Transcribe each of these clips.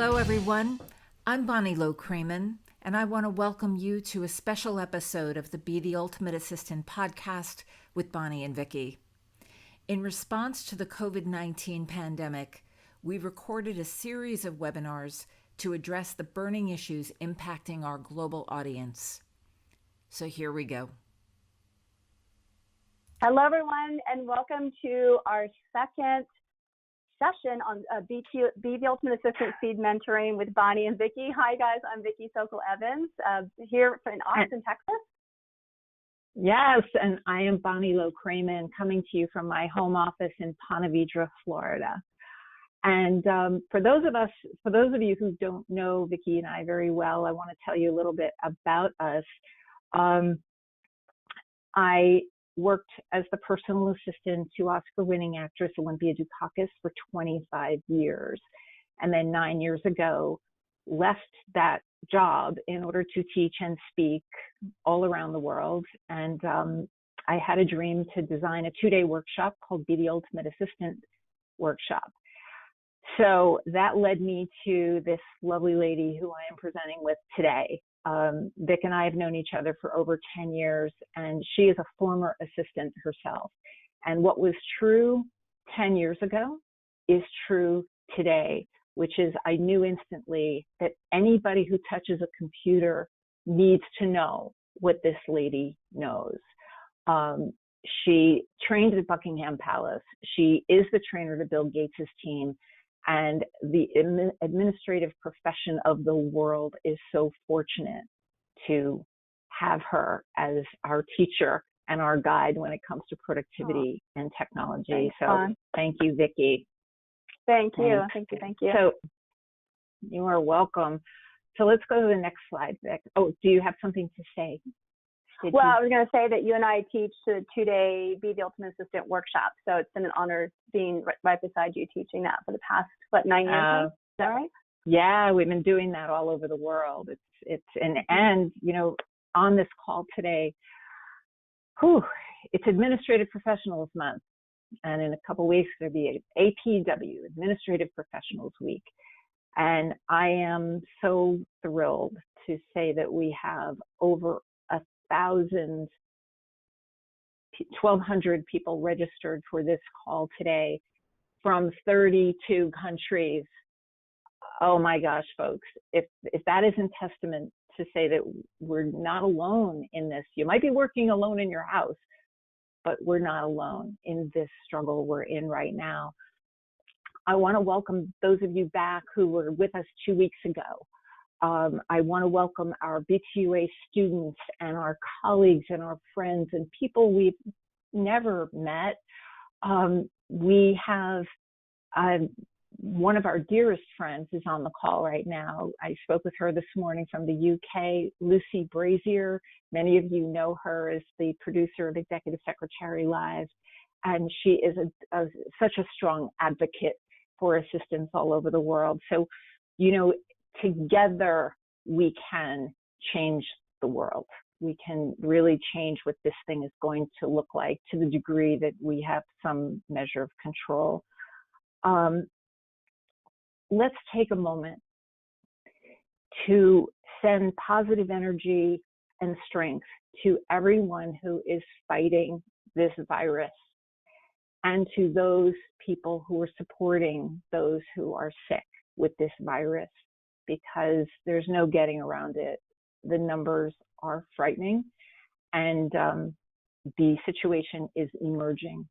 Hello, everyone. I'm Bonnie Low-Kramen, and I want to welcome you to a special episode of the Be the Ultimate Assistant podcast with Bonnie and Vicki. In response to the COVID-19 pandemic, we recorded a series of webinars to address the burning issues impacting our global audience. So here we go. Hello, everyone, and welcome to our second session on Be the Ultimate Assistant Speed Mentoring with Bonnie and Vicki. Hi, guys. I'm Vicki Sokol-Evans here in Austin, Texas. Yes, and I am Bonnie Low-Kramen coming to you from my home office in Ponte Vedra, Florida. And for those of you who don't know Vicki and I very well, I want to tell you a little bit about us. I worked as the personal assistant to Oscar-winning actress Olympia Dukakis for 25 years. And then 9 years ago, left that job in order to teach and speak all around the world. And I had a dream to design a 2-day workshop called Be the Ultimate Assistant Workshop. So that led me to this lovely lady who I am presenting with today. Vic and I have known each other for over 10 years, and she is a former assistant herself. And what was true 10 years ago is true today, which is I knew instantly that anybody who touches a computer needs to know what this lady knows. She trained at Buckingham Palace. She is the trainer to Bill Gates' team. And the administrative profession of the world is so fortunate to have her as our teacher and our guide when it comes to productivity and technology. So thank you, Vicki. Thank you. Thank you. So you are welcome. So let's go to the next slide, Vic. Oh, do you have something to say? I was going to say that you and I teach the 2-day Be the Ultimate Assistant workshop. So it's been an honor being right beside you teaching that for the past, 9 years? Is that right? Yeah, we've been doing that all over the world. And you know, on this call today, it's Administrative Professionals Month. And in a couple of weeks, there'll be APW, Administrative Professionals Week. And I am so thrilled to say that we have over 1,200 people registered for this call today from 32 countries. Oh my gosh, folks, if that isn't testament to say that we're not alone in this. You might be working alone in your house, but we're not alone in this struggle we're in right now. I want to welcome those of you back who were with us 2 weeks ago. I want to welcome our BTUA students and our colleagues and our friends and people we've never met. We have one of our dearest friends is on the call right now. I spoke with her this morning from the UK, Lucy Brazier. Many of you know her as the producer of Executive Secretary Live, and she is such a strong advocate for assistants all over the world. So, you know, together we can change the world. We can really change what this thing is going to look like to the degree that we have some measure of control. Let's take a moment to send positive energy and strength to everyone who is fighting this virus and to those people who are supporting those who are sick with this virus, because there's no getting around it. The numbers are frightening, and the situation is emerging.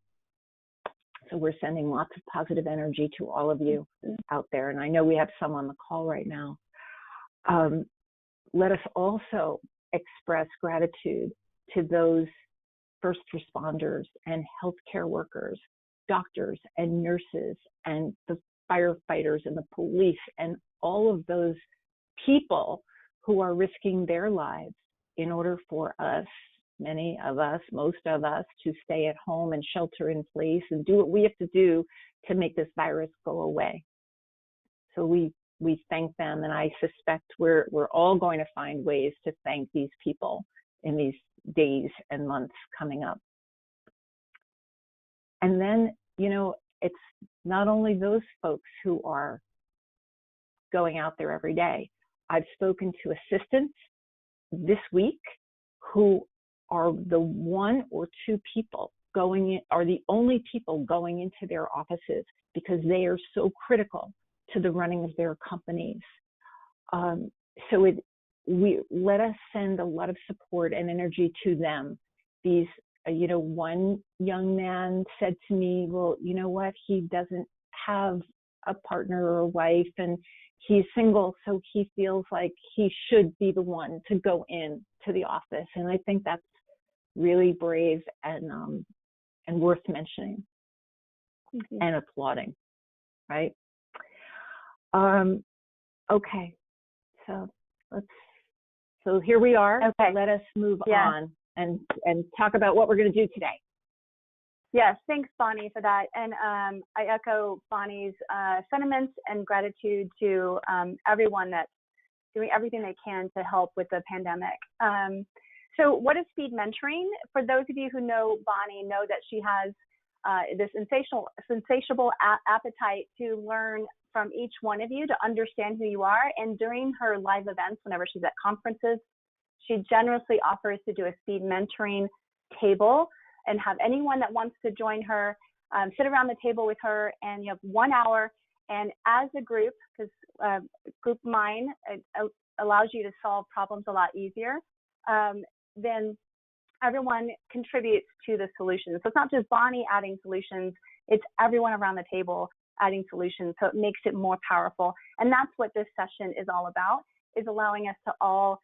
So we're sending lots of positive energy to all of you out there, and I know we have some on the call right now. Let us also express gratitude to those first responders and healthcare workers, doctors and nurses, and the firefighters and the police and all of those people who are risking their lives in order for us, many of us, most of us, to stay at home and shelter in place and do what we have to do to make this virus go away. So we thank them, and I suspect we're all going to find ways to thank these people in these days and months coming up. And then, you know, it's not only those folks who are going out there every day. I've spoken to assistants this week who are the one or two people going in, are the only people going into their offices because they are so critical to the running of their companies. We let us send a lot of support and energy to them. These, one young man said to me, well, you know what? He doesn't have a partner or a wife, and he's single, so he feels like he should be the one to go in to the office. And I think that's really brave and worth mentioning and applauding, right? Okay, so here we are. Okay. Let us move on and talk about what we're going to do today. Yes, thanks, Bonnie, for that. And I echo Bonnie's sentiments and gratitude to everyone that's doing everything they can to help with the pandemic. So what is speed mentoring? For those of you who know Bonnie, know that she has this insatiable appetite to learn from each one of you, to understand who you are. And during her live events, whenever she's at conferences, she generously offers to do a speed mentoring table and have anyone that wants to join her sit around the table with her, and you have 1 hour. And as a group, because group mind allows you to solve problems a lot easier, then everyone contributes to the solution. So it's not just Bonnie adding solutions, it's everyone around the table adding solutions. So it makes it more powerful. And that's what this session is all about, is allowing us to all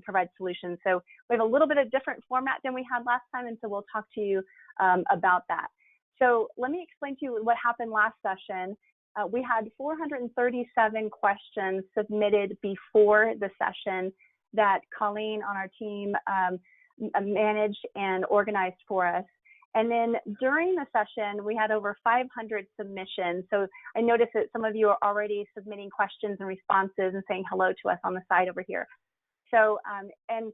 provide solutions. So we have a little bit of different format than we had last time, and so we'll talk to you about that. So let me explain to you what happened last session. We had 437 questions submitted before the session that Colleen on our team managed and organized for us. And then during the session, we had over 500 submissions. So I noticed that some of you are already submitting questions and responses and saying hello to us on the side over here. So, and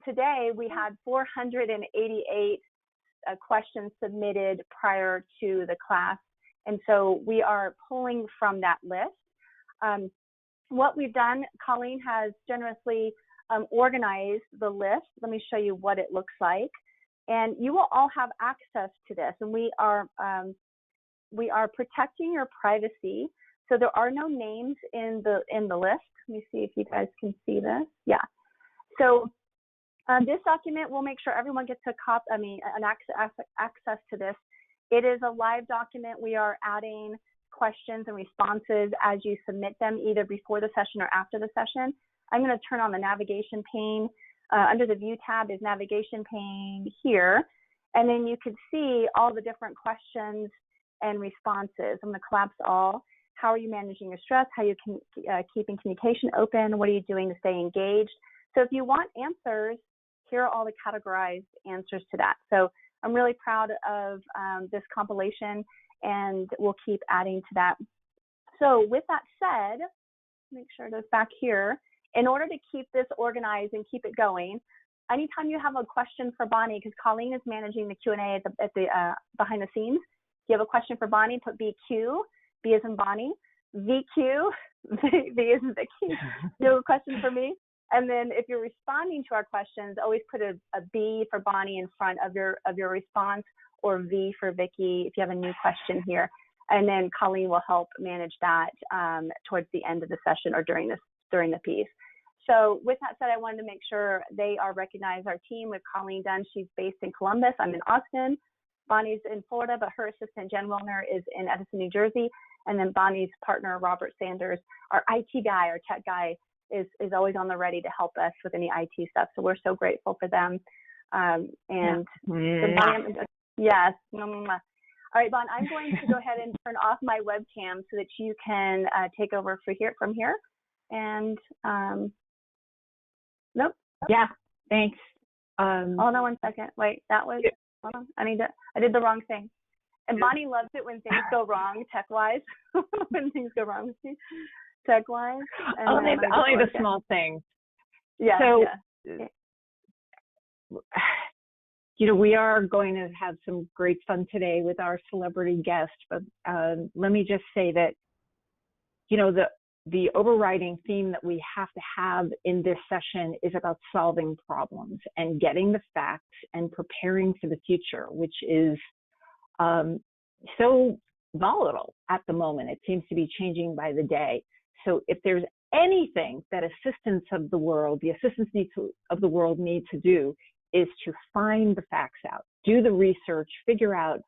today we had 488 questions submitted prior to the class. And so we are pulling from that list. What we've done, Colleen has generously organized the list. Let me show you what it looks like. And you will all have access to this. And we are protecting your privacy. So there are no names in the list. Let me see if you guys can see this. Yeah. So this document, we'll make sure everyone gets an access to this. It is a live document. We are adding questions and responses as you submit them, either before the session or after the session. I'm going to turn on the navigation pane. Under the View tab is navigation pane here. And then you can see all the different questions and responses. I'm going to collapse all. How are you managing your stress? How are you keeping communication open? What are you doing to stay engaged? So if you want answers, here are all the categorized answers to that. So I'm really proud of this compilation, and we'll keep adding to that. So with that said, make sure it is back here. In order to keep this organized and keep it going, anytime you have a question for Bonnie, because Colleen is managing the Q&A at the behind the scenes, if you have a question for Bonnie, put BQ, B as in Bonnie, VQ, V as in Vicki. You have a question for me? And then if you're responding to our questions, always put a B for Bonnie in front of your response, or V for Vicki if you have a new question here. And then Colleen will help manage that towards the end of the session or during the piece. So with that said, I wanted to make sure they are recognized. Our team with Colleen Dunn, she's based in Columbus. I'm in Austin. Bonnie's in Florida, but her assistant, Jen Wilner, is in Edison, New Jersey. And then Bonnie's partner, Robert Sanders, our IT guy, our tech guy, is always on the ready to help us with any IT stuff. So we're so grateful for them. Yes. All right, Bon, I'm going to go ahead and turn off my webcam so that you can take over from here. And nope. Yeah, thanks. Hold on 1 second. Wait, hold on. I did the wrong thing. And Bonnie loves it when things go wrong tech-wise, when things go wrong with you, tech-wise. Only the small things. Yeah. So, yeah. We are going to have some great fun today with our celebrity guest, but let me just say that, the overriding theme that we have to have in this session is about solving problems and getting the facts and preparing for the future, which is so volatile at the moment. It seems to be changing by the day. So if there's anything that assistance of the world, the assistance of the world need to do, is to find the facts out, do the research, figure out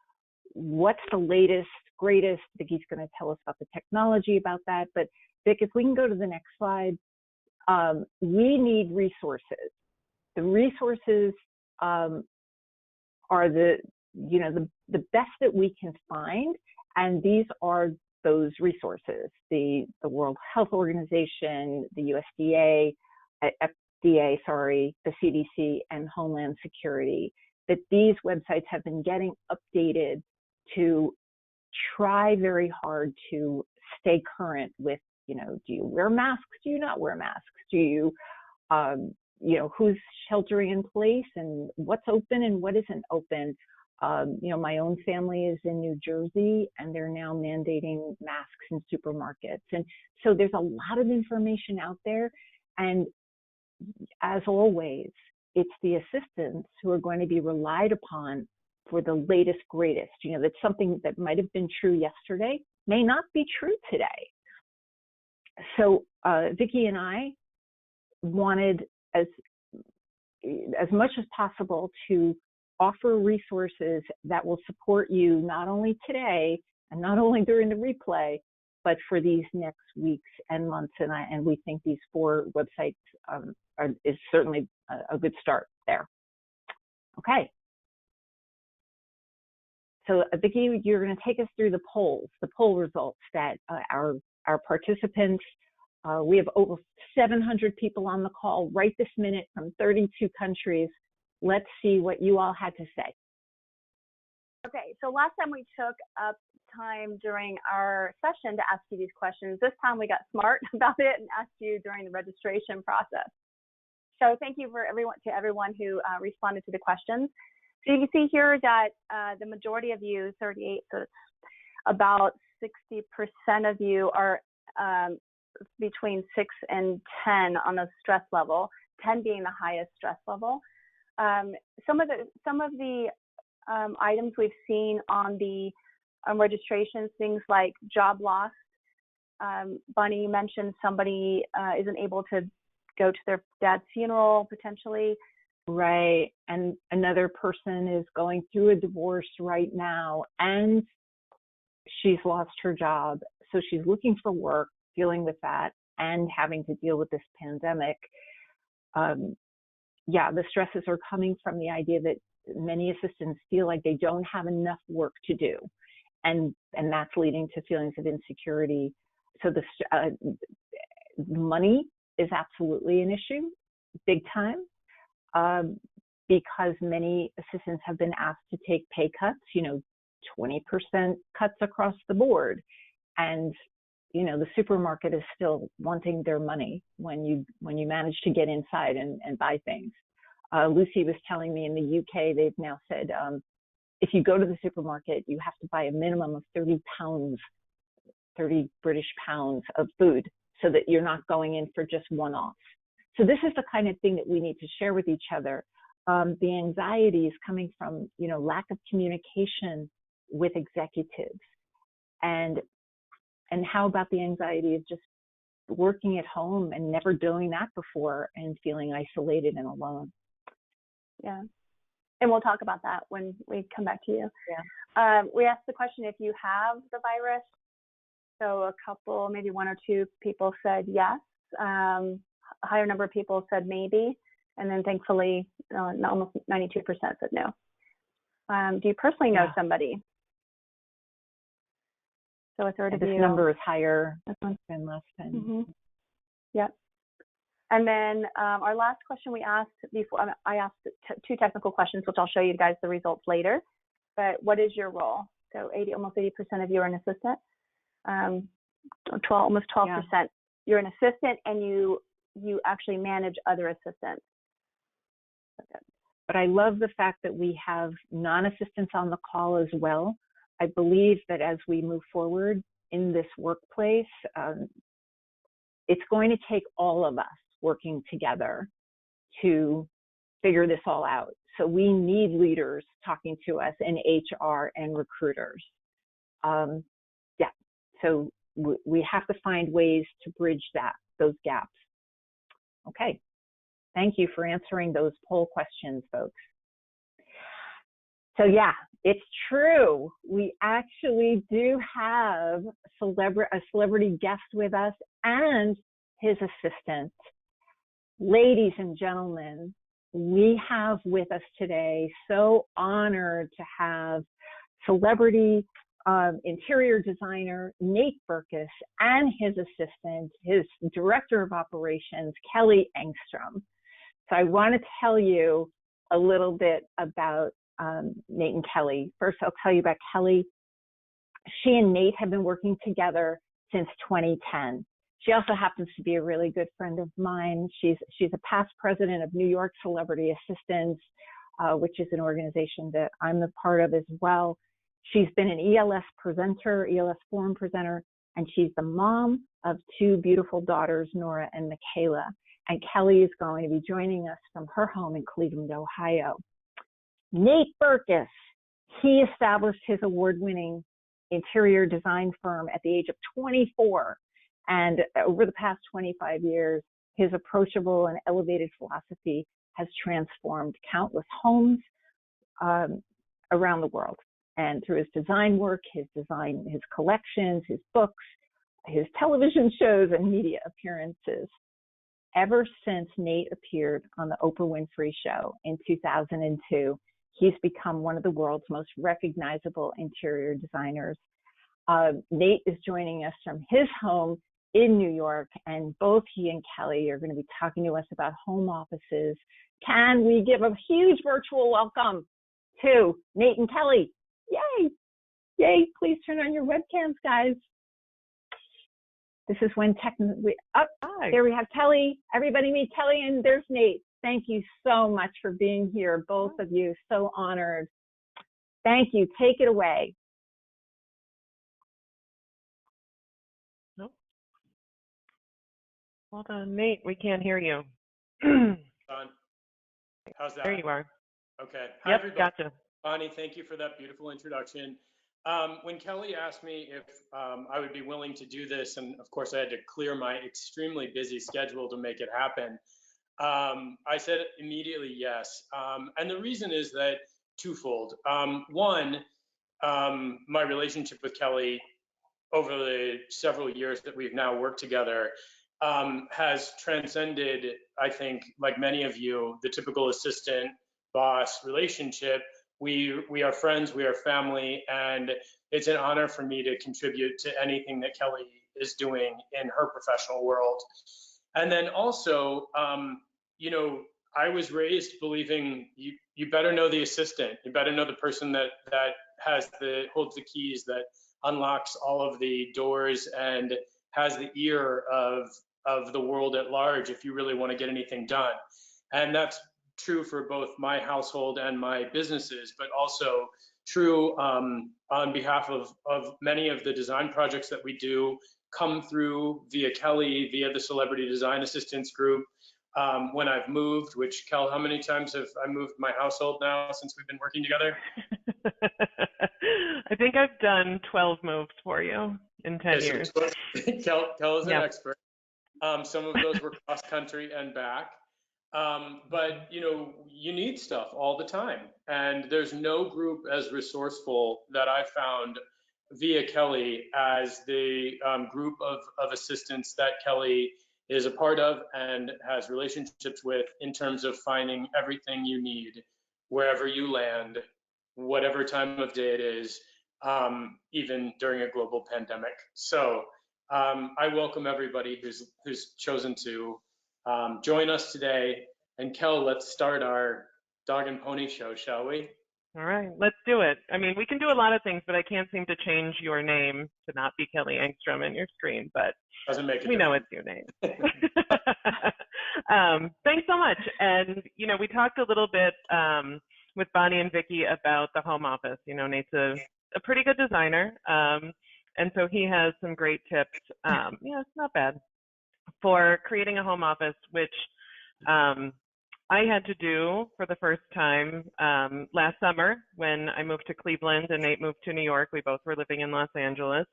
what's the latest, greatest. Vicki's going to tell us about the technology about that. But Vic, if we can go to the next slide, we need resources. The resources are the best that we can find, and these are those resources: the World Health Organization, the USDA, FDA, the CDC, and Homeland Security. That these websites have been getting updated to try very hard to stay current with, do you wear masks? Do you not wear masks? Do you, who's sheltering in place and what's open and what isn't open? My own family is in New Jersey, and they're now mandating masks in supermarkets. And so there's a lot of information out there. And as always, it's the assistants who are going to be relied upon for the latest, greatest. That's something that might have been true yesterday may not be true today. So Vicki and I wanted as much as possible to offer resources that will support you not only today and not only during the replay, but for these next weeks and months. And we think these 4 websites is certainly a good start there. Okay. So Vicki, you're going to take us through the poll results that our participants, we have over 700 people on the call right this minute from 32 countries. Let's see what you all had to say. Okay, so last time we took up time during our session to ask you these questions. This time we got smart about it and asked you during the registration process. So thank you for everyone who responded to the questions. So you can see here that the majority of you, 38, so it's about 60% of you are between 6 and 10 on a stress level, 10 being the highest stress level. Some of the items we've seen on the registrations, things like job loss. Bonnie, you mentioned somebody isn't able to go to their dad's funeral potentially. Right, and another person is going through a divorce right now, and she's lost her job, so she's looking for work, dealing with that, and having to deal with this pandemic. The stresses are coming from the idea that many assistants feel like they don't have enough work to do, and that's leading to feelings of insecurity. So the money is absolutely an issue, big time. Because many assistants have been asked to take pay cuts, 20% cuts across the board. And, the supermarket is still wanting their money when you manage to get inside and buy things. Lucy was telling me in the UK, they've now said, if you go to the supermarket, you have to buy a minimum of 30 British pounds of food so that you're not going in for just one-offs. So this is the kind of thing that we need to share with each other. The anxiety is coming from, lack of communication with executives. And how about the anxiety of just working at home and never doing that before and feeling isolated and alone? Yeah. And we'll talk about that when we come back to you. Yeah. We asked the question if you have the virus. So a couple, maybe 1 or 2 people said yes. A higher number of people said maybe, and then thankfully almost 92% said no. Do you personally know somebody? So a third of you. This number is higher than last time. Mm-hmm. Yep. And then our last question we asked before, I asked 2 technical questions, which I'll show you guys the results later. But what is your role? So almost 80% of you are an assistant. Almost 12%. Yeah. You're an assistant, and you actually manage other assistants. Okay. But I love the fact that we have non-assistants on the call as well. I believe that as we move forward in this workplace, it's going to take all of us working together to figure this all out. So we need leaders talking to us in HR and recruiters. Yeah, so we have to find ways to bridge those gaps. Okay, thank you for answering those poll questions, folks. So yeah, it's true. We actually do have a celebrity guest with us and his assistant. Ladies and gentlemen, we have with us today, so honored to have celebrity interior designer Nate Berkus and his assistant, his director of operations, Kelly Engstrom. So I want to tell you a little bit about Nate and Kelly. First, I'll tell you about Kelly. She and Nate have been working together since 2010. She also happens to be a really good friend of mine. She's a past president of New York Celebrity Assistants, which is an organization that I'm a part of as well. She's been an ELS presenter, ELS forum presenter, and she's the mom of two beautiful daughters, Nora and Michaela. And Kelly is going to be joining us from her home in Cleveland, Ohio. Nate Berkus, he established his award-winning interior design firm at the age of 24. And over the past 25 years, his approachable and elevated philosophy has transformed countless homes around the world. And through his design work, his collections, his books, his television shows, and media appearances. Ever since Nate appeared on the Oprah Winfrey Show in 2002, he's become one of the world's most recognizable interior designers. Nate is joining us from his home in New York, and both he and Kelly are going to be talking to us about home offices. Can we give a huge virtual welcome to Nate and Kelly? Yay! Yay! Please turn on your webcams, guys. This is when there we have Kelly. Everybody meet Kelly, and there's Nate. Thank you so much for being here, both of you. So honored. Thank you. Take it away. Nope. Hold on, Nate. We can't hear you. How's that? There you are. Okay. Hi, yep, everybody. gotcha. Bonnie, thank you for that beautiful introduction. When Kelly asked me if I would be willing to do this, and of course I had to clear my extremely busy schedule to make it happen, I said immediately yes. And the reason is that twofold. One, my relationship with Kelly over the several years that we've now worked together has transcended, I think, like many of you, the typical assistant boss relationship. We are friends, we are family, and it's an honor for me to contribute to anything that Kelly is doing in her professional world. And then also, you know, I was raised believing you better know the assistant, you better know the person that holds the keys, that unlocks all of the doors and has the ear of the world at large if you really want to get anything done. And that's true for both my household and my businesses, but also true on behalf of many of the design projects that we do come through via Kelly, via the Celebrity Design Assistants Group. When I've moved, which Kel, how many times have I moved my household now since we've been working together? I think I've done 12 moves for you in 10 years. Kel is an expert. Some of those were cross country and back. But you know, you need stuff all the time, and there's no group as resourceful that I found via Kelly as the group of assistants that Kelly is a part of and has relationships with in terms of finding everything you need wherever you land, whatever time of day it is, even during a global pandemic. So I welcome everybody who's chosen to join us today. And Kel, let's start our dog and pony show, shall we? All right, let's do it. I mean, we can do a lot of things, but I can't seem to change your name to not be Kelly Engstrom in your screen, but doesn't make it. We know it's your name. Thanks so much. And, you know, we talked a little bit with Bonnie and Vicki about the home office. You know, Nate's a pretty good designer. And so he has some great tips. Yeah, it's not bad for creating a home office, which I had to do for the first time last summer when I moved to Cleveland and Nate moved to New York. We both were living in Los Angeles.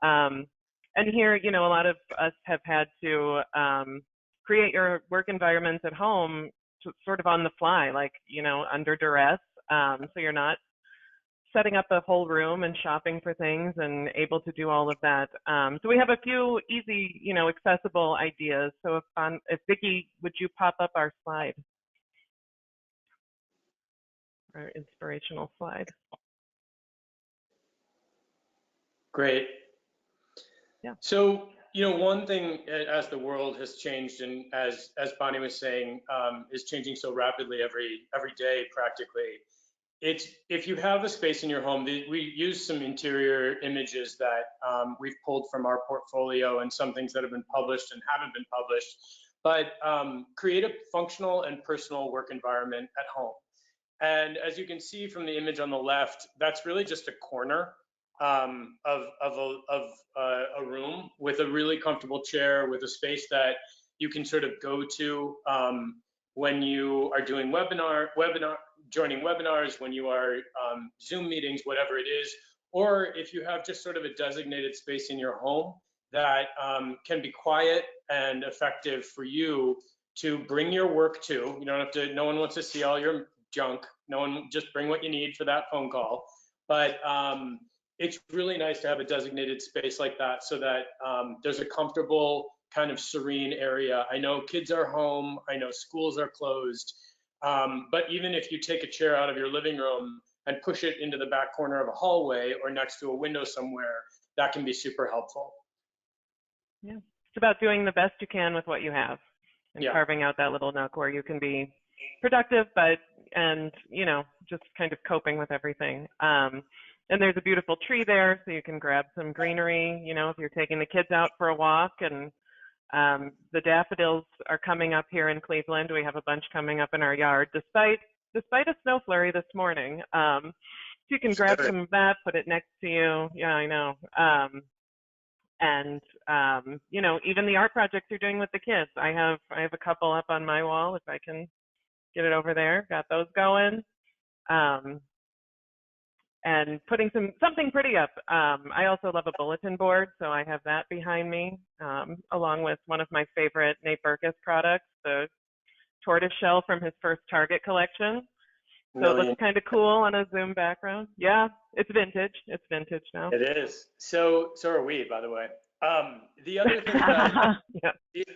And here, you know, a lot of us have had to create your work environments at home sort of on the fly, like, you know, under duress. So you're not setting up a whole room and shopping for things and able to do all of that. So we have a few easy, you know, accessible ideas. So if Vicki, would you pop up our slide? Our inspirational slide. Great. Yeah. So, you know, one thing as the world has changed, and as Bonnie was saying, is changing so rapidly every day practically. It's, if you have a space in your home, we use some interior images that we've pulled from our portfolio and some things that have been published and haven't been published, but create a functional and personal work environment at home. And as you can see from the image on the left, that's really just a corner of a room with a really comfortable chair, with a space that you can sort of go to when you are doing joining webinars, when you are Zoom meetings, whatever it is, or if you have just sort of a designated space in your home that can be quiet and effective for you to bring your work to. You don't have to, no one wants to see all your junk. No one, just bring what you need for that phone call. But it's really nice to have a designated space like that so that there's a comfortable kind of serene area. I know kids are home, I know schools are closed, but even if you take a chair out of your living room and push it into the back corner of a hallway or next to a window somewhere, that can be super helpful. Yeah, it's about doing the best you can with what you have and carving out that little nook where you can be productive, and you know, just kind of coping with everything. And there's a beautiful tree there, so you can grab some greenery, you know, if you're taking the kids out for a walk. And the daffodils are coming up here in Cleveland. We have a bunch coming up in our yard, despite a snow flurry this morning. So you can grab some of that, put it next to you. Yeah, I know. And you know, even the art projects you're doing with the kids. I have a couple up on my wall, if I can get it over there. Got those going. And putting something pretty up. I also love a bulletin board, so I have that behind me, along with one of my favorite Nate Berkus products, the tortoise shell from his first Target collection. So it looks kind of cool on a Zoom background. Yeah, it's vintage. It's vintage now. It is. So are we, by the way. The other thing that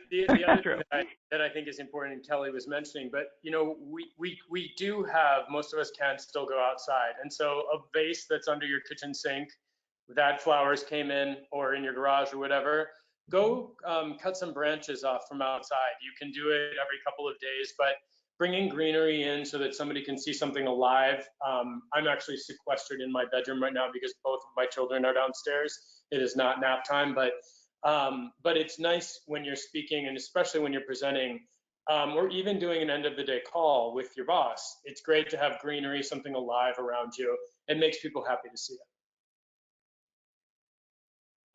the other thing that I think is important, and Kelly was mentioning, but you know, we do have, most of us can still go outside, and so a vase that's under your kitchen sink that flowers came in, or in your garage or whatever, go cut some branches off from outside. You can do it every couple of days, but bringing greenery in so that somebody can see something alive. I'm actually sequestered in my bedroom right now because both of my children are downstairs. It is not nap time, but it's nice when you're speaking, and especially when you're presenting, or even doing an end of the day call with your boss. It's great to have greenery, something alive around you. It makes people happy to see it.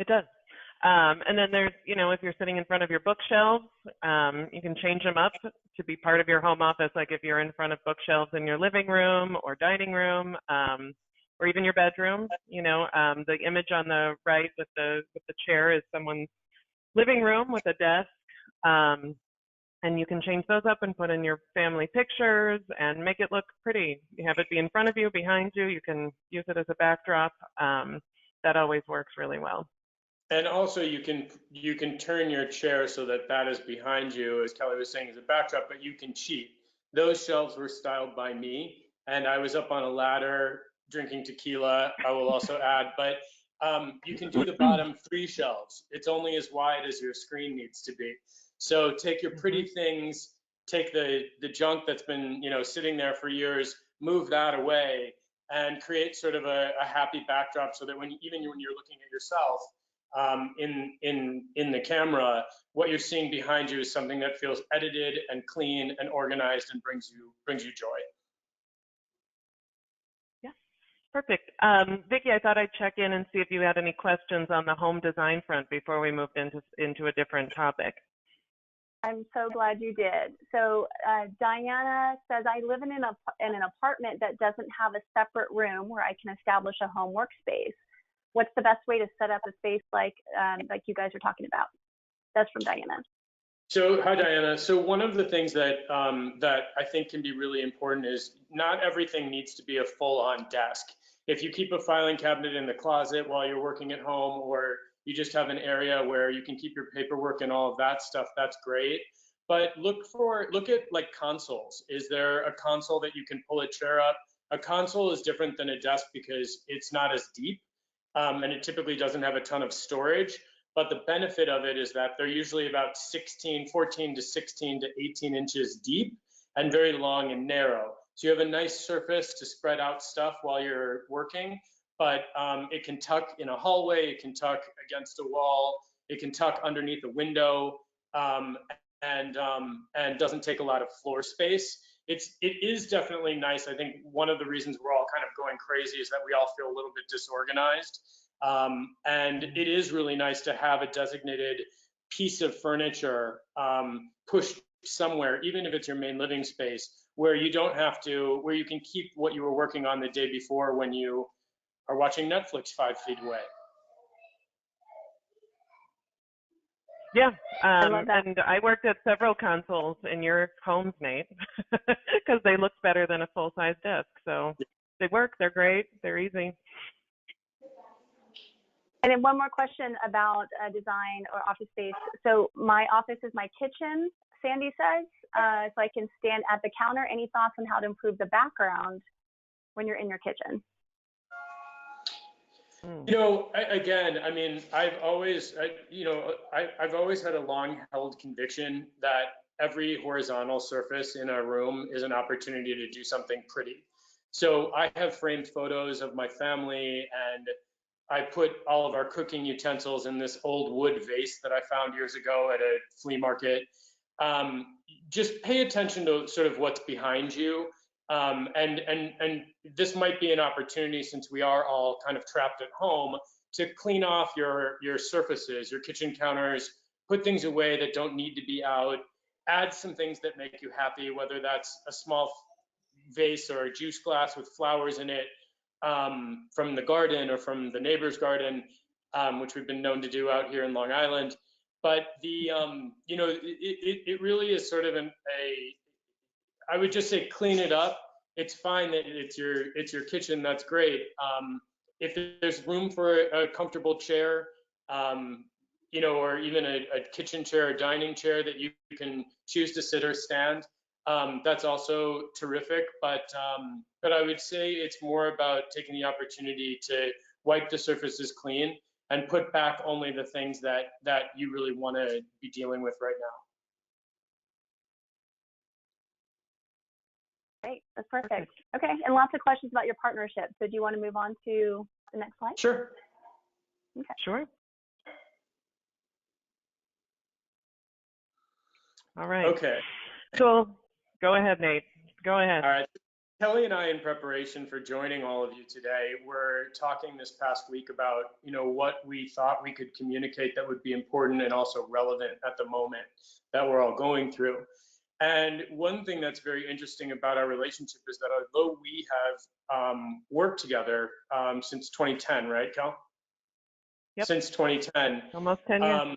It does. And then there's, you know, if you're sitting in front of your bookshelves, you can change them up to be part of your home office. Like if you're in front of bookshelves in your living room or dining room, or even your bedroom, you know, the image on the right with the chair is someone's living room with a desk. And you can change those up and put in your family pictures and make it look pretty. You have it be in front of you, behind you. You can use it as a backdrop. That always works really well. And also you can turn your chair so that that is behind you, as Kelly was saying, as a backdrop, but you can cheat. Those shelves were styled by me, and I was up on a ladder drinking tequila, I will also add, but you can do the bottom 3 shelves. It's only as wide as your screen needs to be. So take your pretty things, take the junk that's been, you know, sitting there for years, move that away, and create sort of a happy backdrop so that even when you're looking at yourself, in the camera, what you're seeing behind you is something that feels edited and clean and organized and brings you joy. Yeah, perfect. Vicki, I thought I'd check in and see if you had any questions on the home design front before we moved into a different topic. I'm so glad you did. So Diana says, I live in an apartment that doesn't have a separate room where I can establish a home workspace. What's the best way to set up a space like you guys are talking about? That's from Diana. So, hi Diana. So one of the things that that I think can be really important is not everything needs to be a full-on desk. If you keep a filing cabinet in the closet while you're working at home, or you just have an area where you can keep your paperwork and all of that stuff, that's great. But look at like consoles. Is there a console that you can pull a chair up? A console is different than a desk because it's not as deep, and it typically doesn't have a ton of storage. But the benefit of it is that they're usually about 14 to 16 to 18 inches deep and very long and narrow. So you have a nice surface to spread out stuff while you're working, but it can tuck in a hallway, it can tuck against a wall, it can tuck underneath a window, and doesn't take a lot of floor space. It is definitely nice. I think one of the reasons we're all kind of going crazy is that we all feel a little bit disorganized. And it is really nice to have a designated piece of furniture pushed somewhere, even if it's your main living space, where you don't have to, where you can keep what you were working on the day before when you are watching Netflix 5 feet away. Yeah, I love that. and I worked at several consoles in your homes, Nate, because they look better than a full-size desk. So they work, they're great, they're easy. And then one more question about design or office space. So my office is my kitchen, Sandy says, so I can stand at the counter. Any thoughts on how to improve the background when you're in your kitchen? You know, again, I mean, I've always had a long-held conviction that every horizontal surface in a room is an opportunity to do something pretty. So I have framed photos of my family, and I put all of our cooking utensils in this old wood vase that I found years ago at a flea market. Just pay attention to sort of what's behind you. And this might be an opportunity, since we are all kind of trapped at home, to clean off your surfaces, your kitchen counters, put things away that don't need to be out, add some things that make you happy, whether that's a small vase or a juice glass with flowers in it, from the garden or from the neighbor's garden, which we've been known to do out here in Long Island. But it really is sort of I would just say clean it up. It's fine that it's your kitchen. That's great. If there's room for a comfortable chair, or even a kitchen chair or dining chair that you can choose to sit or stand, that's also terrific. But I would say it's more about taking the opportunity to wipe the surfaces clean and put back only the things that you really want to be dealing with right now. Great, that's perfect. Okay, and lots of questions about your partnership. So do you want to move on to the next slide? Sure. Okay. Sure. All right. Okay. So go ahead, Nate. Go ahead. All right. Kelly and I, in preparation for joining all of you today, were talking this past week about, what we thought we could communicate that would be important and also relevant at the moment that we're all going through. And one thing that's very interesting about our relationship is that although we have worked together since 2010, right, Cal? Yep. Since 2010. Almost 10 years.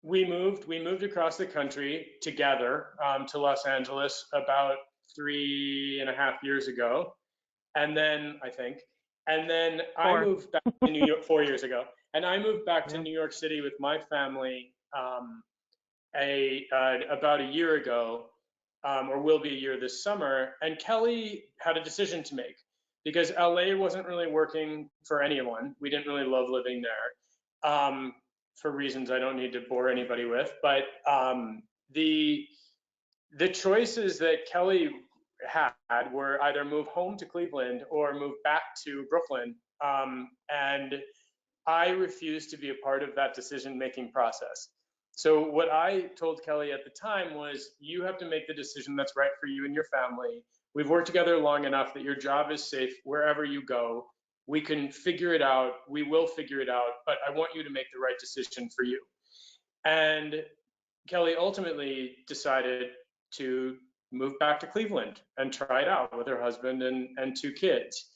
We moved across the country together to Los Angeles about 3.5 years ago, and then I moved back to New York 4 years ago, and I moved back to New York City with my family about a year ago, or will be a year this summer. And Kelly had a decision to make because LA wasn't really working for anyone. We didn't really love living there. For reasons I don't need to bore anybody with, but the choices that Kelly had were either move home to Cleveland or move back to Brooklyn, and I refused to be a part of that decision-making process. So what I told Kelly at the time was, you have to make the decision that's right for you and your family. We've worked together long enough that your job is safe wherever you go. We can figure it out. We will figure it out, but I want you to make the right decision for you. And Kelly ultimately decided to move back to Cleveland and try it out with her husband and 2 kids.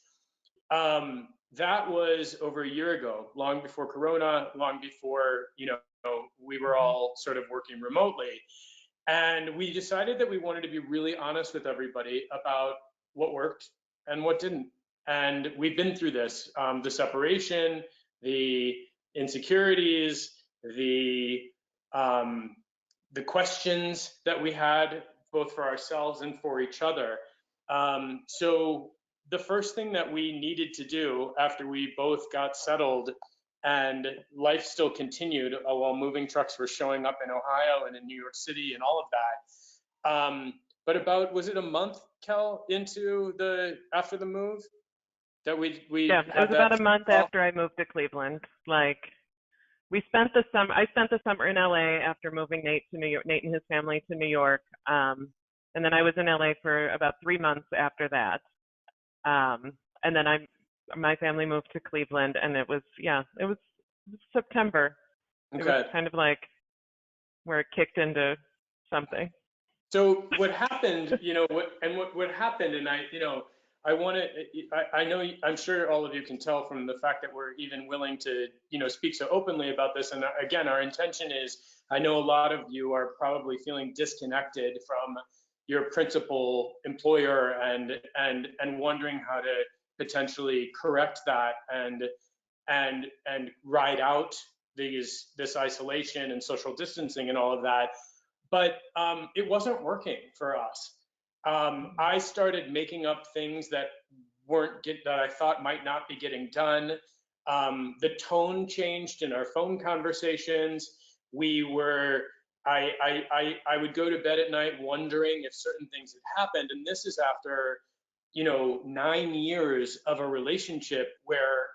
That was over a year ago, long before Corona, long before, we were all sort of working remotely. And we decided that we wanted to be really honest with everybody about what worked and what didn't. And we've been through this, the separation, the insecurities, the questions that we had both for ourselves and for each other. So the first thing that we needed to do after we both got settled and life still continued while moving trucks were showing up in Ohio and in New York City and all of that. But about, was it a month, Kel, after the move that we Yeah, it was about a month after I moved to Cleveland. Like, I spent the summer in LA after moving Nate and his family to New York. And then I was in LA for about 3 months after that. And then my family moved to Cleveland, and it was September. Okay. It was kind of like where it kicked into something. So what happened, what happened, and I'm sure all of you can tell from the fact that we're even willing to, speak so openly about this. And again, our intention is, I know a lot of you are probably feeling disconnected from your principal employer and wondering how to potentially correct that and ride out this isolation and social distancing and all of that. But it wasn't working for us. I started making up things that that I thought might not be getting done. The tone changed in our phone conversations. I would go to bed at night wondering if certain things had happened. And this is after, 9 years of a relationship where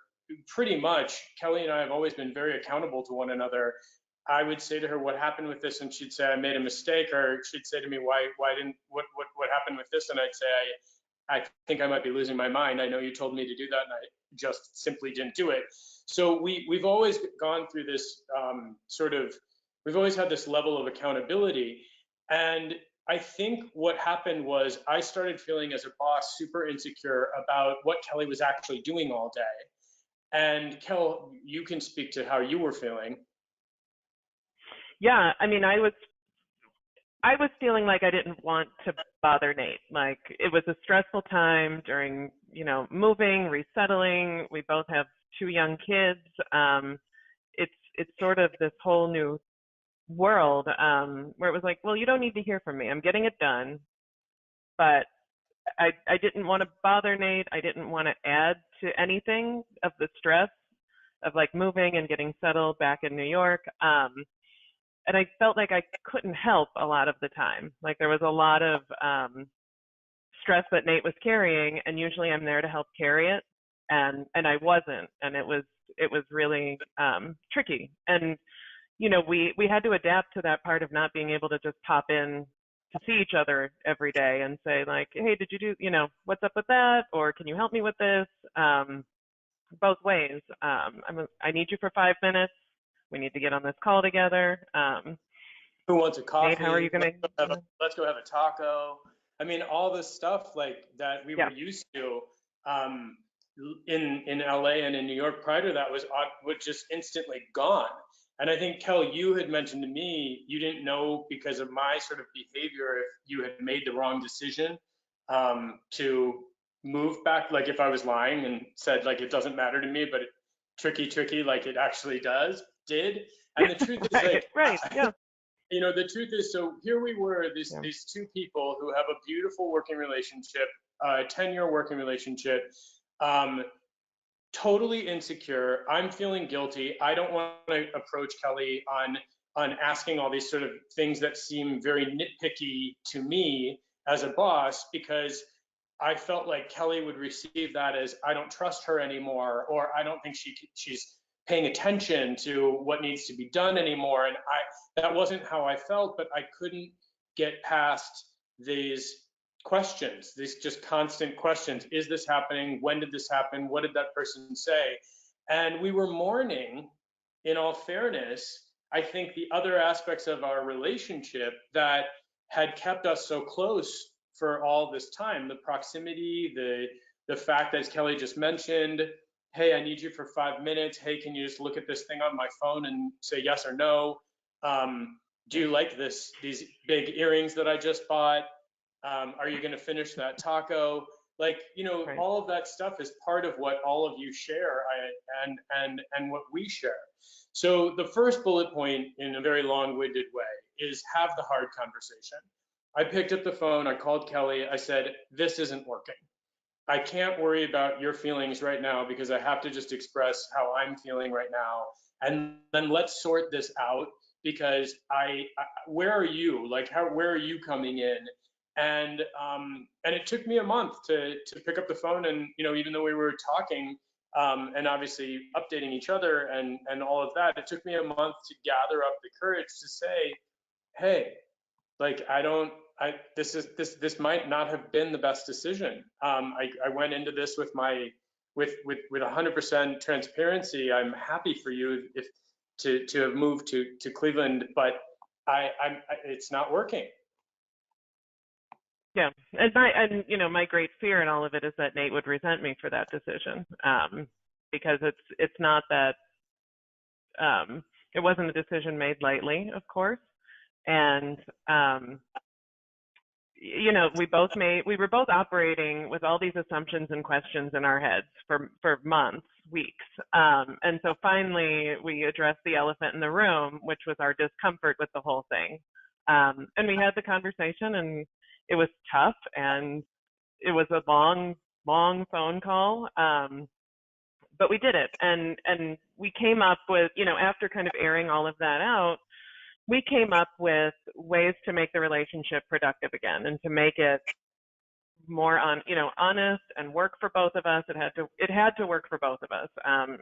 pretty much Kelly and I have always been very accountable to one another. I would say to her, what happened with this? And she'd say, I made a mistake. Or she'd say to me, what happened with this? And I'd say, I think I might be losing my mind. I know you told me to do that, and I just simply didn't do it. So we've always gone through this we've always had this level of accountability. And I think what happened was I started feeling as a boss super insecure about what Kelly was actually doing all day. And Kel, you can speak to how you were feeling. Yeah, I mean, I was feeling like I didn't want to bother Nate. Like, it was a stressful time during, moving, resettling. We both have 2 young kids. It's sort of this whole new world where it was like, well, you don't need to hear from me. I'm getting it done. But I didn't want to bother Nate. I didn't want to add to anything of the stress of like moving and getting settled back in New York. And I felt like I couldn't help a lot of the time. Like, there was a lot of stress that Nate was carrying, and usually I'm there to help carry it, and I wasn't, and it was really tricky. And we had to adapt to that part of not being able to just pop in to see each other every day and say like, hey, did you do, what's up with that, or can you help me with this? Both ways. I need you for 5 minutes. We need to get on this call together. Who wants a coffee? Nate, how are you gonna? Let's go have a taco. I mean, all this stuff like that we were used to in LA and in New York prior to that was just instantly gone. And I think, Kel, you had mentioned to me you didn't know because of my sort of behavior if you had made the wrong decision to move back. Like, if I was lying and said like it doesn't matter to me, but tricky like it actually did. And the truth is right, yeah. The truth is, so here we were, these 2 people who have a beautiful working relationship, 10-year working relationship, totally insecure. I'm feeling guilty. I don't want to approach Kelly on asking all these sort of things that seem very nitpicky to me as a boss, because I felt like Kelly would receive that as I don't trust her anymore, or I don't think she's paying attention to what needs to be done anymore. And that wasn't how I felt, but I couldn't get past these questions, these just constant questions. Is this happening? When did this happen? What did that person say? And we were mourning, in all fairness, I think the other aspects of our relationship that had kept us so close for all this time, the proximity, the fact that, as Kelly just mentioned, hey, I need you for 5 minutes. Hey, can you just look at this thing on my phone and say yes or no? Do you like these big earrings that I just bought? Are you going to finish that taco? Like, Right. all of that stuff is part of what all of you share and what we share. So the first bullet point, in a very long-winded way, is have the hard conversation. I picked up the phone, I called Kelly, I said, this isn't working. I can't worry about your feelings right now because I have to just express how I'm feeling right now. And then let's sort this out because where are you? Like, where are you coming in? And it took me a month to pick up the phone. And, even though we were talking and obviously updating each other and all of that, it took me a month to gather up the courage to say, hey, like, this might not have been the best decision. I went into this with 100% transparency. I'm happy for you to have moved to Cleveland, but it's not working. Yeah, and my great fear in all of it is that Nate would resent me for that decision, because it's not that it wasn't a decision made lightly, of course, and we were both operating with all these assumptions and questions in our heads for months, weeks, and so finally we addressed the elephant in the room, which was our discomfort with the whole thing, and we had the conversation, and it was tough, and it was a long phone call, but we did it, and we came up with, after kind of airing all of that out, we came up with ways to make the relationship productive again and to make it more honest and work for both of us. It had to work for both of us.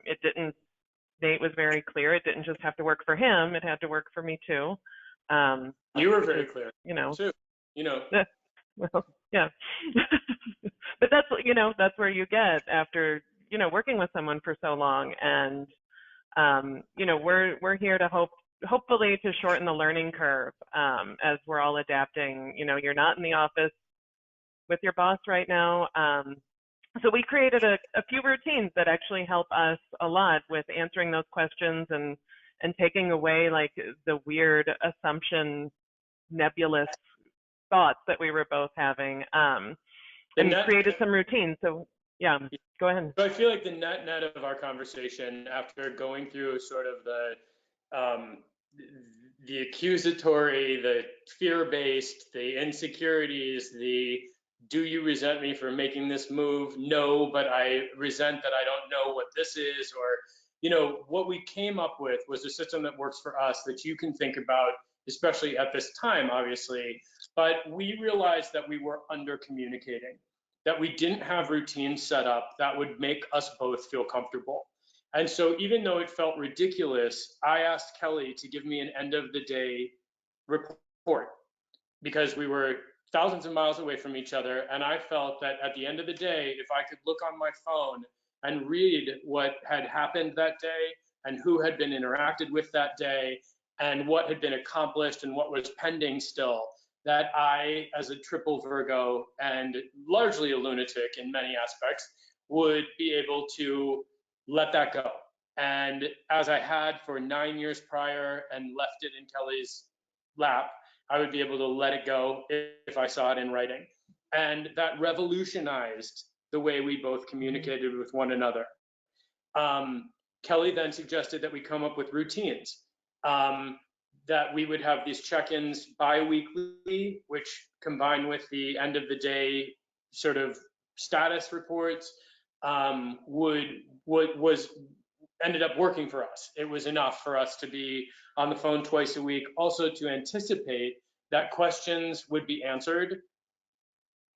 It didn't. Nate was very clear. It didn't just have to work for him. It had to work for me too. You were very clear. Too. Well, yeah. But that's where you get after working with someone for so long, and we're here to hopefully to shorten the learning curve as we're all adapting. You're not in the office with your boss right now. So we created a few routines that actually help us a lot with answering those questions and taking away like the weird assumption, nebulous thoughts that we were both having. And we created some routines. So yeah, go ahead. So I feel like the net of our conversation, after going through sort of the accusatory, the fear-based, the insecurities, the do you resent me for making this move? No, but I resent that I don't know what this is, or what we came up with was a system that works for us that you can think about, especially at this time, obviously. But we realized that we were under communicating, that we didn't have routines set up that would make us both feel comfortable. And so even though it felt ridiculous, I asked Kelly to give me an end of the day report because we were thousands of miles away from each other. And I felt that at the end of the day, if I could look on my phone and read what had happened that day and who had been interacted with that day and what had been accomplished and what was pending still, that I, as a triple Virgo and largely a lunatic in many aspects, would be able to let that go. And as I had for 9 years prior and left it in Kelly's lap, I would be able to let it go if I saw it in writing. And that revolutionized the way we both communicated with one another. Kelly then suggested that we come up with routines, that we would have these check-ins bi-weekly, which combined with the end of the day sort of status reports, ended up working for us. It was enough for us to be on the phone twice a week, also to anticipate that questions would be answered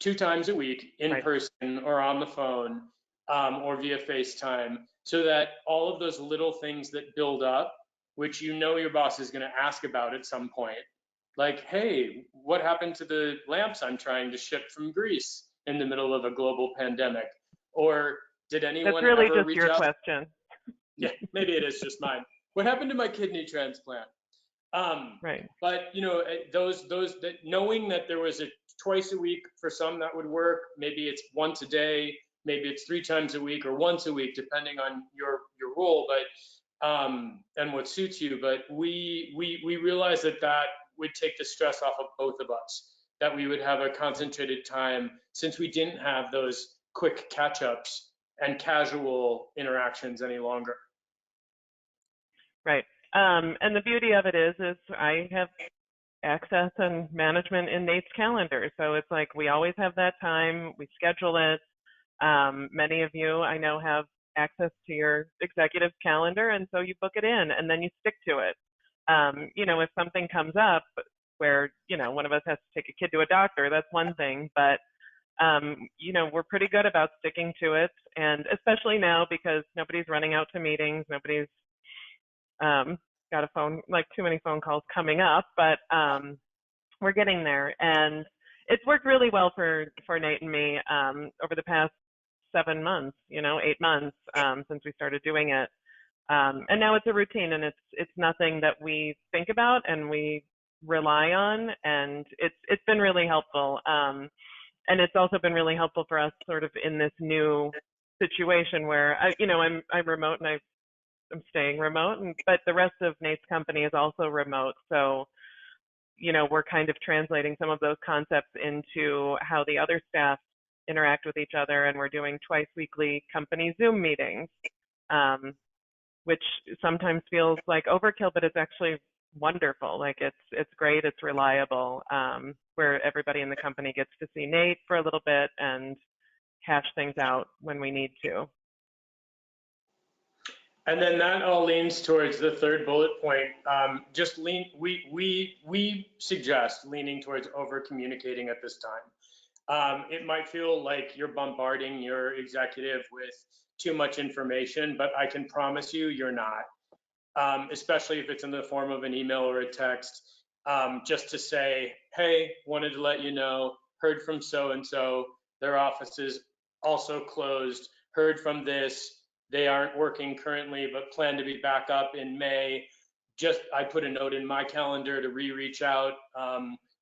2 times a week in Right. person or on the phone or via FaceTime, so that all of those little things that build up, which your boss is going to ask about at some point, like, hey, what happened to the lamps I'm trying to ship from Greece in the middle of a global pandemic? Or did anyone That's really ever just reach your out? question. Yeah, maybe it is just mine. What happened to my kidney transplant? Right. But that knowing that there was a twice a week for some that would work. Maybe it's once a day, maybe it's 3 times a week or once a week, depending on your role, but and what suits you. But we realized that would take the stress off of both of us. That we would have a concentrated time, since we didn't have those quick catch-ups and casual interactions any longer. Right. And the beauty of it is I have access and management in Nate's calendar. So it's like we always have that time, we schedule it. Many of you I know have access to your executive calendar, and so you book it in and then you stick to it. If something comes up where, one of us has to take a kid to a doctor, that's one thing, but we're pretty good about sticking to it, and especially now because nobody's running out to meetings, nobody's got too many phone calls coming up, but we're getting there. And it's worked really well for Nate and me over the past 7 months, 8 months since we started doing it. And now it's a routine, and it's nothing that we think about and we rely on, and it's been really helpful. And it's also been really helpful for us sort of in this new situation where I'm remote and I'm staying remote, but the rest of Nate's company is also remote. So, we're kind of translating some of those concepts into how the other staff interact with each other, and we're doing twice weekly company Zoom meetings, which sometimes feels like overkill, but it's actually wonderful. Like it's great, it's reliable, where everybody in the company gets to see Nate for a little bit and hash things out when we need to. And then that all leans towards the third bullet point. We suggest leaning towards over communicating at this time. It might feel like you're bombarding your executive with too much information, but I can promise you, you're not. Especially if it's in the form of an email or a text, just to say, hey, wanted to let you know, heard from so-and-so, their office is also closed, heard from this, they aren't working currently, but plan to be back up in May. I put a note in my calendar to reach out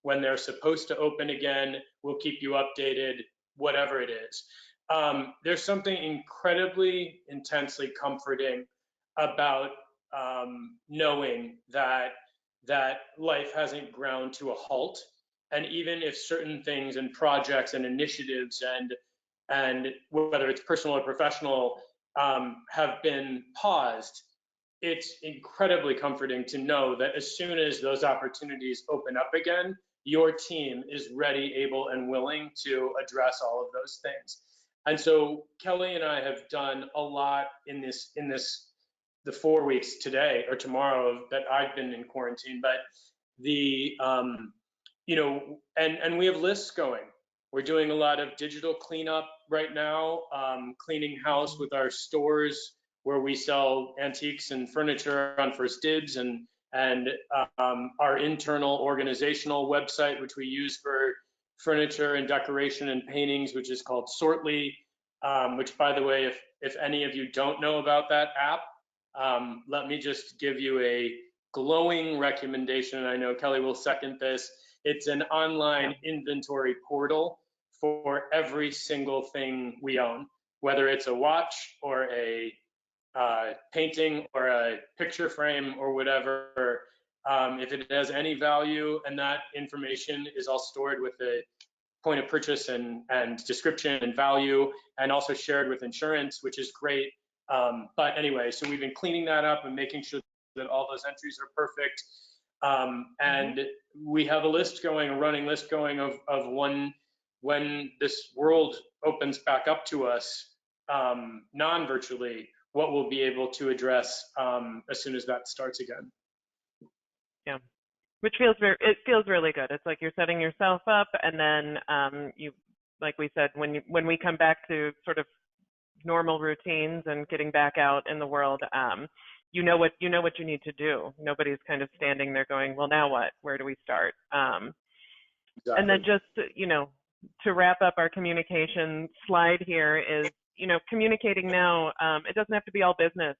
when they're supposed to open again. We'll keep you updated, whatever it is. There's something incredibly intensely comforting about knowing that life hasn't ground to a halt, and even if certain things and projects and initiatives and whether it's personal or professional have been paused, it's incredibly comforting to know that as soon as those opportunities open up again, your team is ready, able, and willing to address all of those things. And so Kelly and I have done a lot in the 4 weeks today or tomorrow that I've been in quarantine, but and we have lists going. We're doing a lot of digital cleanup right now, cleaning house with our stores where we sell antiques and furniture on First Dibs, and our internal organizational website, which we use for furniture and decoration and paintings, which is called Sortly, which, by the way, if any of you don't know about that app, let me just give you a glowing recommendation, and I know Kelly will second this. It's an online inventory portal for every single thing we own, whether it's a watch or a painting or a picture frame or whatever. If it has any value, and that information is all stored with a point of purchase and description and value, and also shared with insurance, which is great. But anyway, so we've been cleaning that up and making sure that all those entries are perfect. And we have a list going, a running list going of when this world opens back up to us, non-virtually, what we'll be able to address as soon as that starts again. Yeah, which feels really good. It's like you're setting yourself up, and then you, like we said, when we come back to sort of normal routines and getting back out in the world, you know what you need to do. Nobody's kind of standing there going, well, now what? Where do we start? Exactly. And then just, to wrap up our communication slide here is, communicating now, it doesn't have to be all business,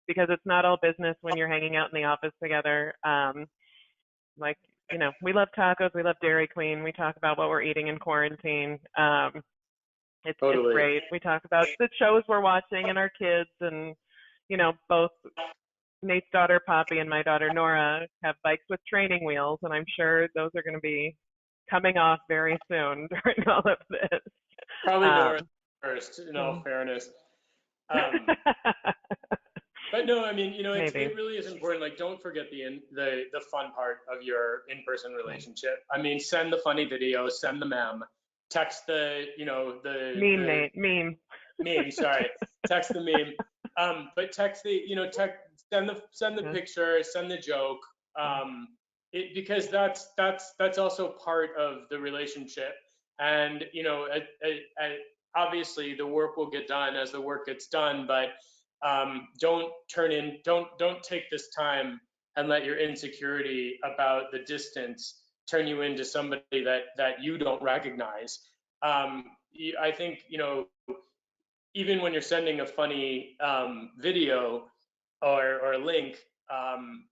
because it's not all business when you're hanging out in the office together. Like, we love tacos, we love Dairy Queen, we talk about what we're eating in quarantine. It's great. We talk about the shows we're watching and our kids, and both Nate's daughter Poppy and my daughter Nora have bikes with training wheels, and I'm sure those are going to be coming off very soon during all of this. Probably Nora first, in all fairness. But no, I mean, it really is important. Like, don't forget the fun part of your in-person relationship. I mean, send the funny video, send the meme, text the meme. Sorry, text the meme. But text the, send the picture, send the joke. Because that's also part of the relationship. And obviously the work will get done as the work gets done, but don't take this time and let your insecurity about the distance turn you into somebody that you don't recognize. I think, even when you're sending a funny video or a link,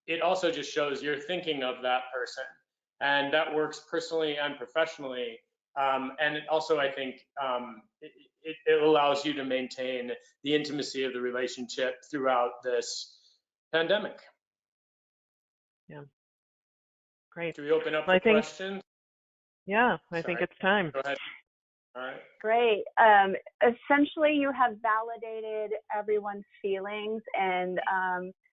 it also just shows you're thinking of that person, and that works personally and professionally. And it also, I think, it allows you to maintain the intimacy of the relationship throughout this pandemic. Yeah. Great. Do we open up for questions? Yeah, I think it's time. Go ahead. All right. Great. Essentially, you have validated everyone's feelings and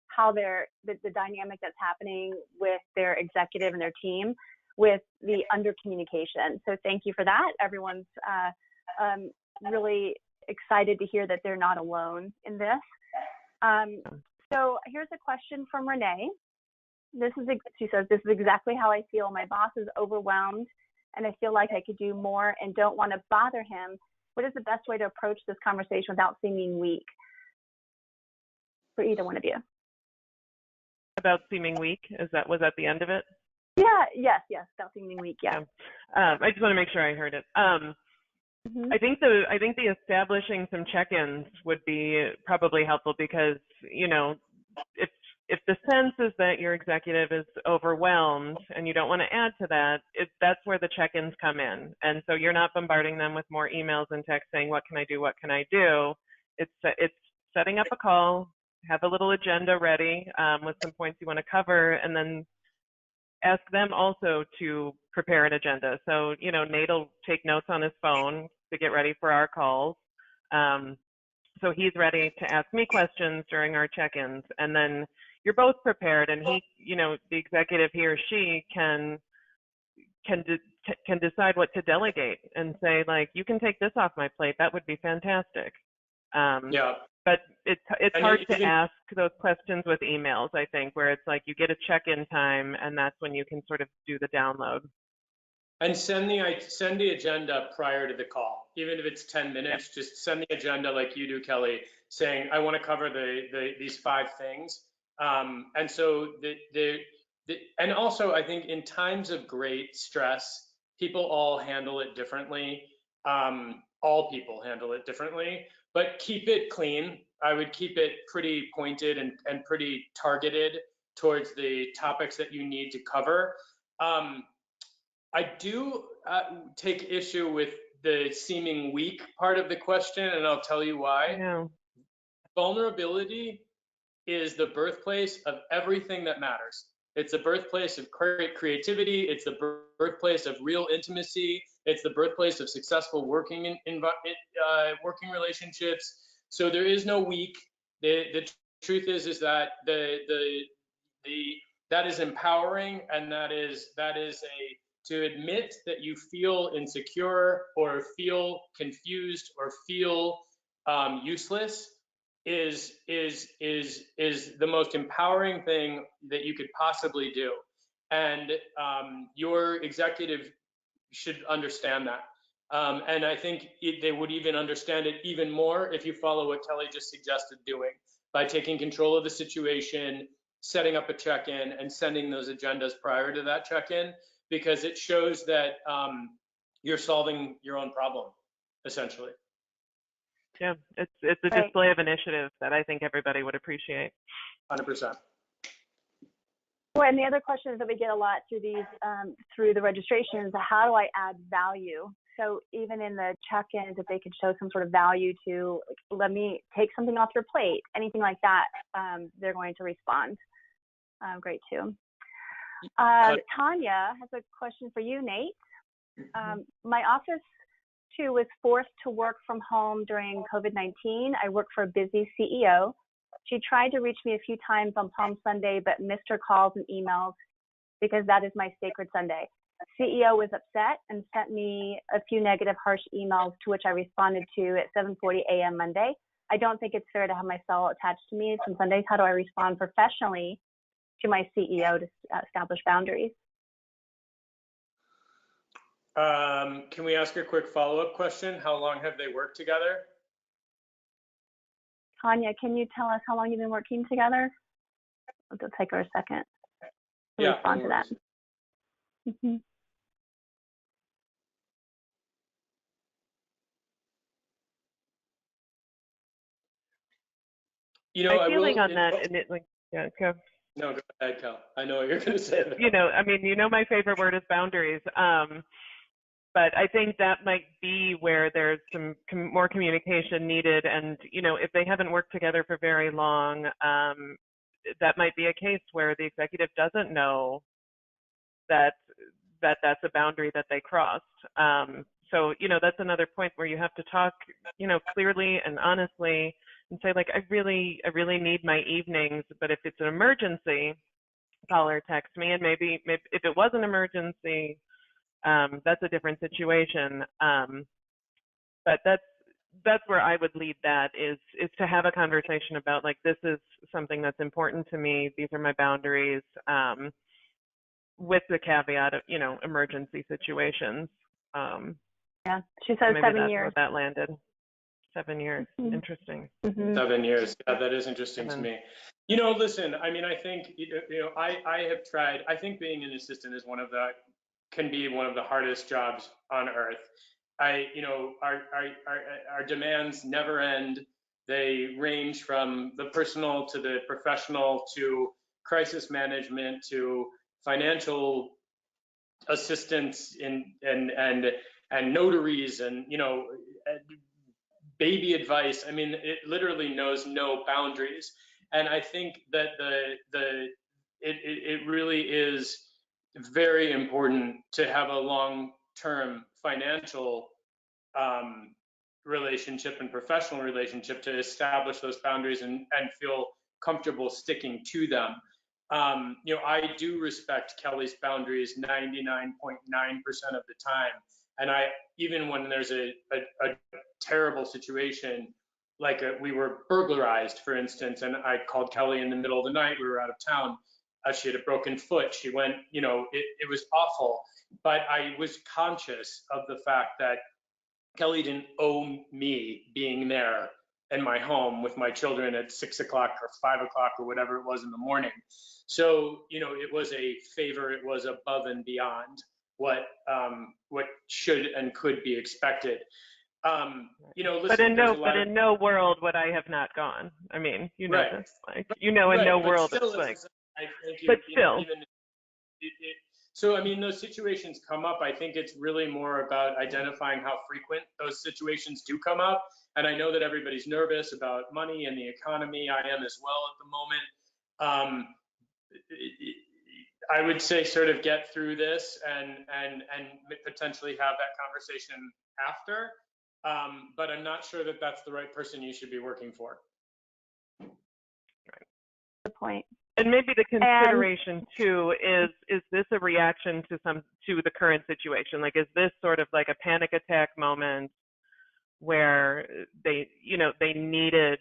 how the dynamic that's happening with their executive and their team with the under communication. So thank you for that. Everyone's really excited to hear that they're not alone in this. So here's a question from Renee. She says, this is exactly how I feel. My boss is overwhelmed and I feel like I could do more and don't want to bother him. What is the best way to approach this conversation without seeming weak? For either one of you. About seeming weak? Was that the end of it? Yeah, yes, without seeming weak, yeah. I just want to make sure I heard it. I think the establishing some check-ins would be probably helpful, because if the sense is that your executive is overwhelmed and you don't want to add to that, that's where the check-ins come in. And so you're not bombarding them with more emails and texts saying, what can I do? What can I do? It's setting up a call, have a little agenda ready with some points you want to cover, and then ask them also to prepare an agenda. So, Nate will take notes on his phone to get ready for our calls. So he's ready to ask me questions during our check-ins, and then you're both prepared, and the executive, he or she can decide what to delegate and say, like, you can take this off my plate. That would be fantastic. But it's hard to ask those questions with emails, I think, where it's like you get a check-in time, and that's when you can sort of do the download. And send the agenda prior to the call, even if it's 10 minutes. Just send the agenda like you do, Kelly, saying I want to cover these 5 things. And so and also I think in times of great stress, people all handle it differently. All people handle it differently, but keep it clean. I would keep it pretty pointed and pretty targeted towards the topics that you need to cover. I do take issue with the seeming weak part of the question, and I'll tell you why. Yeah. Vulnerability is the birthplace of everything that matters. It's the birthplace of creativity. It's the birthplace of real intimacy. It's the birthplace of successful working working relationships. So there is no weak. The truth is that that is empowering, and that is to admit that you feel insecure or feel confused or feel useless is the most empowering thing that you could possibly do. And your executive should understand that. And I think they would even understand it even more if you follow what Kelly just suggested doing, by taking control of the situation, setting up a check-in, and sending those agendas prior to that check-in, because it shows that you're solving your own problem, essentially. Yeah, it's a display of initiative that I think everybody would appreciate. 100%. Well, and the other questions that we get a lot through these, through the registration is how do I add value? So even in the check-ins, if they could show some sort of value to, like, let me take something off your plate, anything like that, they're going to respond. Great too. Tanya has a question for you, Nate. My office too was forced to work from home during COVID-19. I work for a busy CEO. She tried to reach me a few times on Palm Sunday, but missed her calls and emails because that is my sacred Sunday. CEO was upset and sent me a few negative, harsh emails to which I responded to at 7:40 a.m. Monday. I don't think it's fair to have my cell attached to me some Sundays. How do I respond professionally to my CEO to establish boundaries? Can we ask a quick follow-up question? How long have they worked together? Tanya, can you tell us how long you've been working together? It'll take her a second to respond to that. Mm-hmm. You know, my feeling on that, and it, like, yeah, go. No, go ahead, Cal. I know what you're going to say. You know, I mean, you know, my favorite word is boundaries. But I think that might be where there's some more communication needed. And, you know, if they haven't worked together for very long, that might be a case where the executive doesn't know that that's a boundary that they crossed. So, you know, that's another point where you have to talk, you know, clearly and honestly and say, like, I really need my evenings, but if it's an emergency, call or text me. And maybe if it was an emergency, that's a different situation. But that's where I would lead that is to have a conversation about, like, this is something that's important to me. These are my boundaries, with the caveat of, you know, emergency situations. Yeah, she says 7 years. Where that landed. 7 years. Mm-hmm. Interesting. Mm-hmm. 7 years. Yeah, that is interesting to me. You know, listen, I mean, I think, you know, I have tried, I think being an assistant is can be one of the hardest jobs on earth. You know, our demands never end. They range from the personal to the professional to crisis management to financial assistance and notaries and, you know, baby advice. I mean, it literally knows no boundaries. And I think that it really is very important to have a long-term financial relationship and professional relationship to establish those boundaries and feel comfortable sticking to them. You know, I do respect Kelly's boundaries 99.9% of the time. And even when there's a terrible situation, like we were burglarized, for instance, and I called Kelly in the middle of the night, we were out of town. She had a broken foot. She went, you know, it was awful. But I was conscious of the fact that Kelly didn't owe me being there in my home with my children at 6 o'clock or 5 o'clock or whatever it was in the morning. So, you know, it was a favor. It was above and beyond what should and could be expected. You know, listen, but in no world would I have not gone. I mean, you know, right. this, like, you know, in right. no but world still, it's like. I think but you still. know, even so, I mean, those situations come up. I think it's really more about identifying how frequent those situations do come up. And I know that everybody's nervous about money and the economy. I am as well at the moment. I would say sort of get through this and potentially have that conversation after. But I'm not sure that that's the right person you should be working for. Good point. And maybe the consideration too is this a reaction to the current situation? Like, is this sort of like a panic attack moment where they needed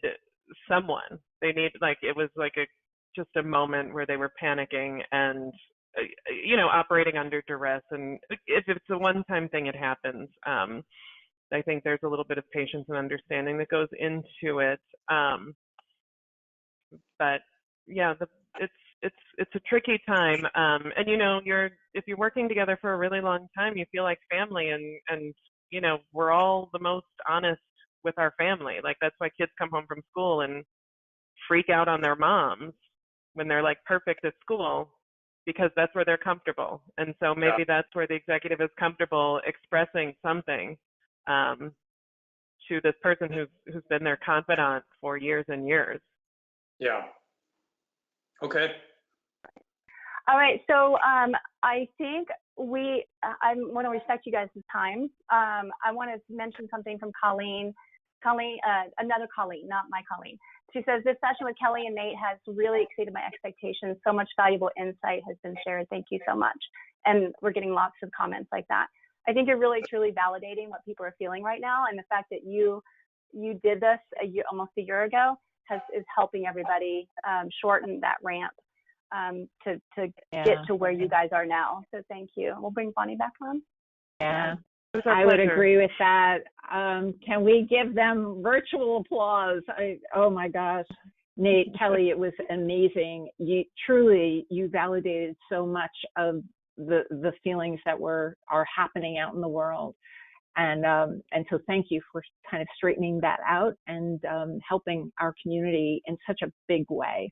someone? They need, like, it was like just a moment where they were panicking and, you know, operating under duress. And if it's a one-time thing, it happens. I think there's a little bit of patience and understanding that goes into it. But yeah, it's a tricky time. And, you know, if you're working together for a really long time, you feel like family, and you know, we're all the most honest with our family. Like, that's why kids come home from school and freak out on their moms when they're like perfect at school. because that's where they're comfortable. And so maybe that's where the executive is comfortable expressing something to this person who's been their confidant for years and years. Yeah. Okay. All right. So I think I want to respect you guys' time. I want to mention something from Colleen, another Colleen, not my Colleen. She says, this session with Kelly and Nate has really exceeded my expectations. So much valuable insight has been shared. Thank you so much. And we're getting lots of comments like that. I think you're really, truly validating what people are feeling right now. And the fact that you did this almost a year ago is helping everybody shorten that ramp to get to where you guys are now. So thank you. We'll bring Bonnie back on. Yeah, I would agree with that. Can we give them virtual applause? Oh my gosh, Nate, Kelly, it was amazing. You validated so much of the feelings that are happening out in the world. And so thank you for kind of straightening that out and helping our community in such a big way.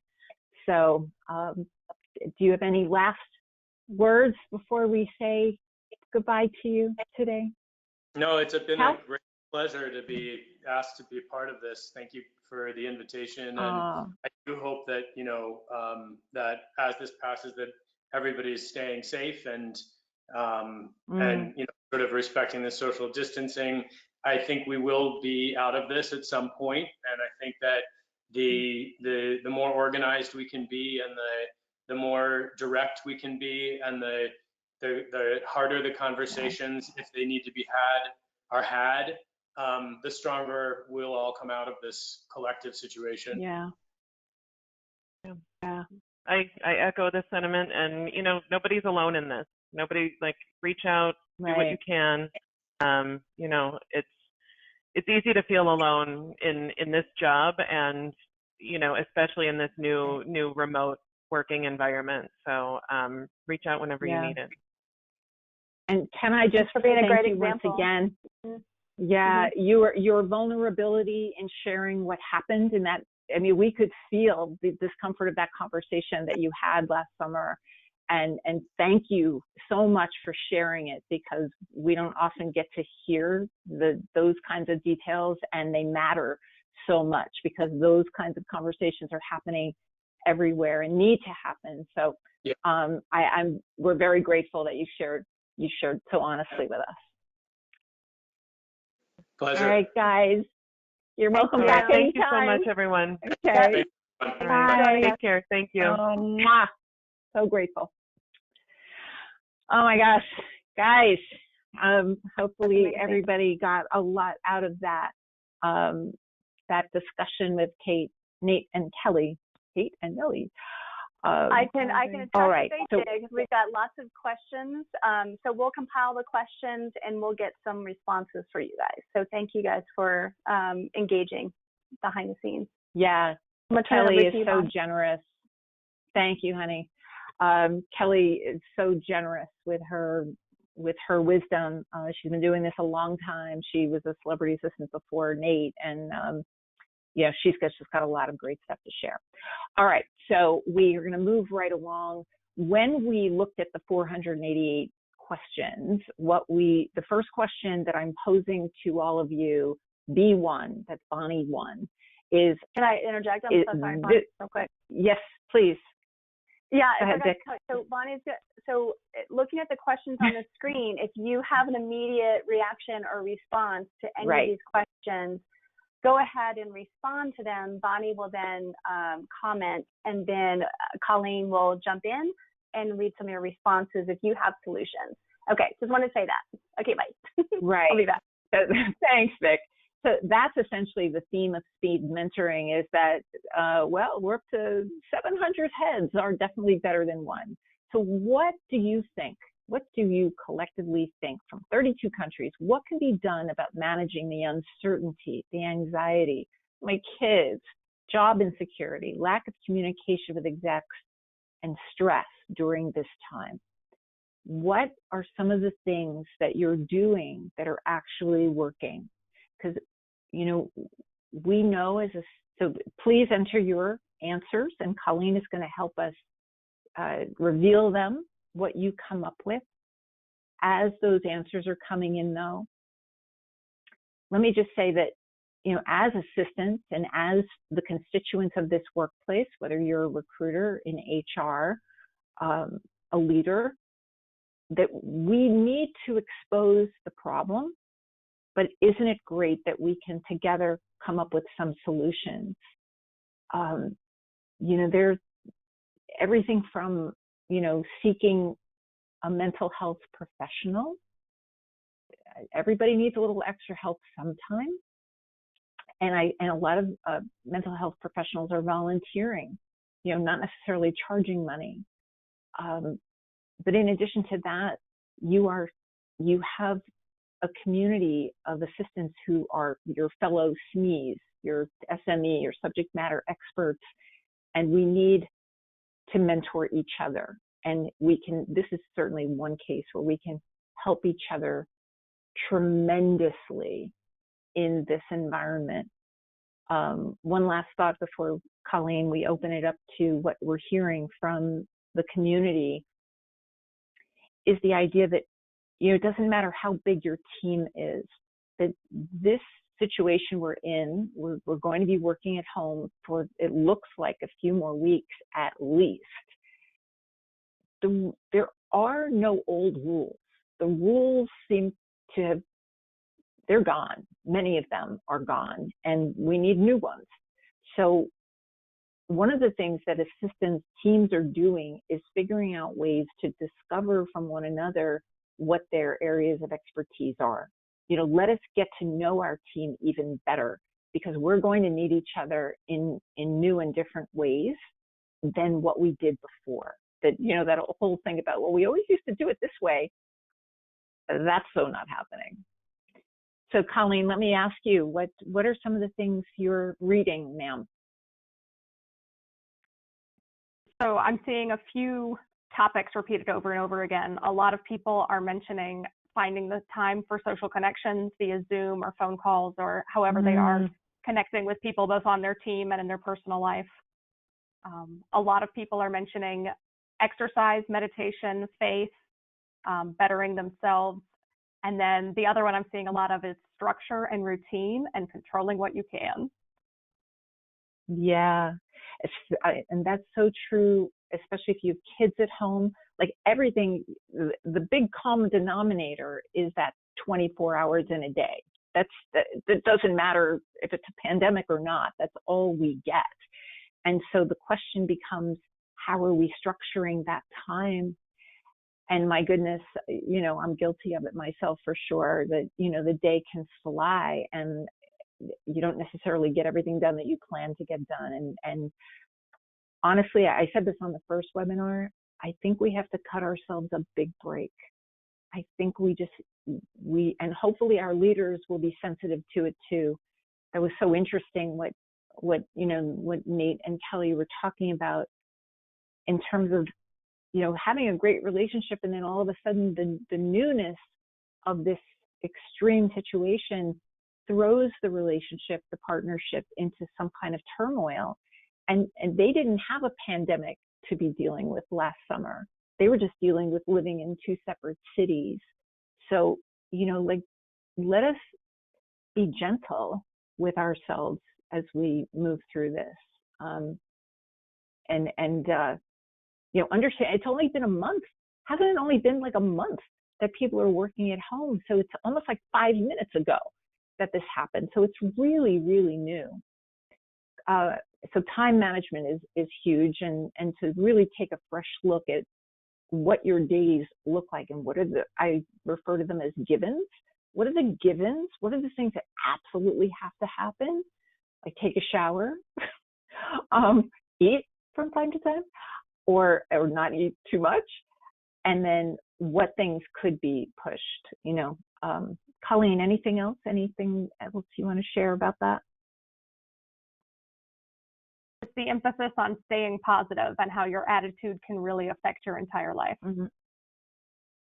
So do you have any last words before we say goodbye to you today? No, it's been a great pleasure to be asked to be a part of this. Thank you for the invitation. And I do hope that, that as this passes, that everybody is staying safe and sort of respecting the social distancing. I think we will be out of this at some point, and I think that the more organized we can be, and the more direct we can be, and the harder the conversations, if they need to be had, are had, the stronger we'll all come out of this collective situation. Yeah. I echo the sentiment, and nobody's alone in this. Nobody, reach out, do what you can. It's easy to feel alone in this job, and especially in this new remote working environment. So reach out whenever you need it. And can I just thank you once again? Yeah, your vulnerability in sharing what happened in that. I mean, we could feel the discomfort of that conversation that you had last summer. And thank you so much for sharing it, because we don't often get to hear those kinds of details, and they matter so much because those kinds of conversations are happening everywhere and need to happen. So we're very grateful that you shared so honestly with us. Pleasure. All right, guys. You're welcome back anytime. Thank you so much, everyone. Okay. Bye. Take care. Thank you. So grateful. Oh my gosh, guys. Hopefully everybody got a lot out of that discussion with Nate and Kelly. Kate and Millie. I can attest all right. because we've got lots of questions. So we'll compile the questions and we'll get some responses for you guys. So thank you guys for engaging behind the scenes. Yeah, Kelly is so generous. Thank you, honey. Kelly is so generous with her wisdom. She's been doing this a long time. She was a celebrity assistant before Nate, and she's just got a lot of great stuff to share. All right, so we are going to move right along. When we looked at the 488 questions, the first question that I'm posing to all of you, B1, that's Bonnie 1, is. Can I interject? I'm so sorry, Bonnie, real quick. Yes, please. Yeah, so Bonnie's good. So looking at the questions on the screen, if you have an immediate reaction or response to any of these questions, go ahead and respond to them. Bonnie will then comment, and then Colleen will jump in and read some of your responses if you have solutions. Okay, just want to say that. Okay, bye. Right. I'll be back. Thanks, Vic. So that's essentially the theme of speed mentoring, is that, we're up to 700 heads are definitely better than one. So what do you think? What do you collectively think from 32 countries? What can be done about managing the uncertainty, the anxiety, my kids, job insecurity, lack of communication with execs, and stress during this time? What are some of the things that you're doing that are actually working? Because, we know so please enter your answers, and Colleen is going to help us reveal them, what you come up with. As those answers are coming in, though, let me just say that, as assistants and as the constituents of this workplace, whether you're a recruiter in HR, a leader, that we need to expose the problem, but isn't it great that we can together come up with some solutions? There's everything from, seeking a mental health professional. Everybody needs a little extra help sometime. And a lot of mental health professionals are volunteering, not necessarily charging money. But in addition to that, you have a community of assistants who are your fellow SMEs, your SME, your subject matter experts, and we need to mentor each other. And this is certainly one case where we can help each other tremendously in this environment. One last thought before, Colleen, we open it up to what we're hearing from the community, is the idea that, it doesn't matter how big your team is, that this situation we're in, we're going to be working at home for, it looks like, a few more weeks at least. There are no old rules. The rules seem to have, they're gone. Many of them are gone, and we need new ones. So one of the things that assistance teams are doing is figuring out ways to discover from one another what their areas of expertise are. Let us get to know our team even better, because we're going to need each other in new and different ways than what we did before. That whole thing about, well, we always used to do it this way, that's so not happening. So Colleen, let me ask you, what are some of the things you're reading, ma'am? So I'm seeing a few topics repeated over and over again. A lot of people are mentioning finding the time for social connections via Zoom or phone calls, or however they are connecting with people both on their team and in their personal life. A lot of people are mentioning exercise, meditation, faith, bettering themselves. And then the other one I'm seeing a lot of is structure and routine and controlling what you can. Yeah, and that's so true, especially if you have kids at home. Like everything, the big common denominator is that 24 hours in a day. That doesn't matter if it's a pandemic or not. That's all we get. And so the question becomes, how are we structuring that time? And my goodness, I'm guilty of it myself for sure, that, the day can fly and you don't necessarily get everything done that you plan to get done. And honestly, I said this on the first webinar, I think we have to cut ourselves a big break. I think and hopefully our leaders will be sensitive to it too. That was so interesting what Nate and Kelly were talking about in terms of, having a great relationship, and then all of a sudden the newness of this extreme situation throws the relationship, the partnership into some kind of turmoil. And they didn't have a pandemic to be dealing with last summer. They were just dealing with living in two separate cities. So, let us be gentle with ourselves as we move through this. Understand it's only been a month. Hasn't it only been like a month that people are working at home? So it's almost like 5 minutes ago that this happened. So it's really, really new. So time management is huge, and to really take a fresh look at what your days look like, and I refer to them as givens. What are the givens? What are the things that absolutely have to happen? Like take a shower, eat from time to time, or not eat too much, and then what things could be pushed. Colleen, anything else you want to share about that? It's the emphasis on staying positive and how your attitude can really affect your entire life. Mm-hmm.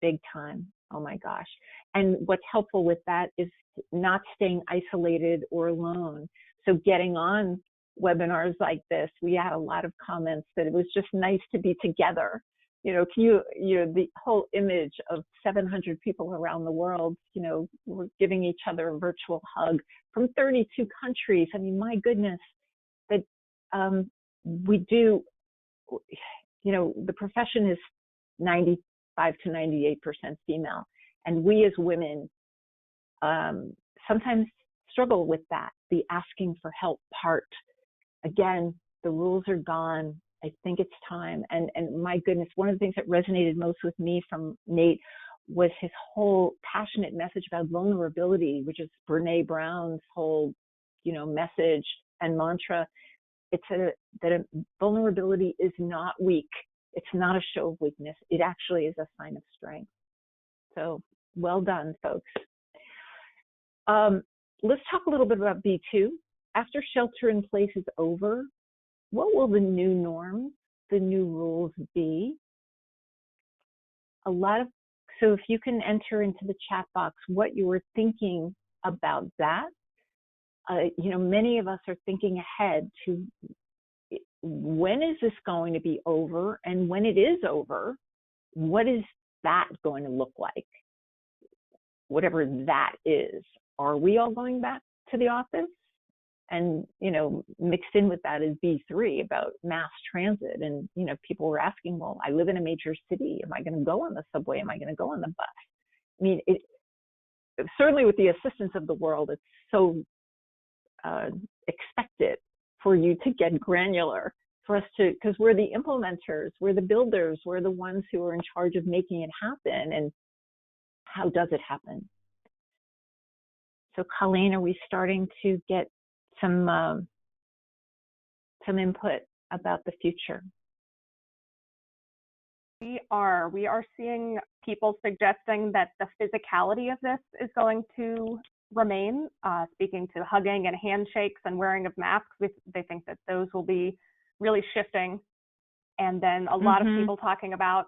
Big time. Oh my gosh. And what's helpful with that is not staying isolated or alone. So getting on webinars like this, we had a lot of comments that it was just nice to be together. The whole image of 700 people around the world, we're giving each other a virtual hug from 32 countries. I mean, my goodness, that we do, the profession is 95 to 98% female. And we as women sometimes struggle with that, the asking for help part. Again, the rules are gone. I think it's time. And my goodness, one of the things that resonated most with me from Nate was his whole passionate message about vulnerability, which is Brene Brown's whole, message and mantra. It's that vulnerability is not weak. It's not a show of weakness. It actually is a sign of strength. So well done, folks. Let's talk a little bit about B2. After shelter in place is over, what will the new norms, the new rules be? So if you can enter into the chat box what you were thinking about that. Many of us are thinking ahead to when is this going to be over, and when it is over, what is that going to look like? Whatever that is. Are we all going back to the office? And, mixed in with that is B3 about mass transit. And, people were asking, well, I live in a major city. Am I going to go on the subway? Am I going to go on the bus? I mean, certainly with the assistance of the world, it's so expected for you to get granular, for us to, because we're the implementers, we're the builders, we're the ones who are in charge of making it happen. And how does it happen? So Colleen, are we starting to get some input about the future? We are seeing people suggesting that the physicality of this is going to remain, speaking to hugging and handshakes and wearing of masks. They think that those will be really shifting. And then a lot of people talking about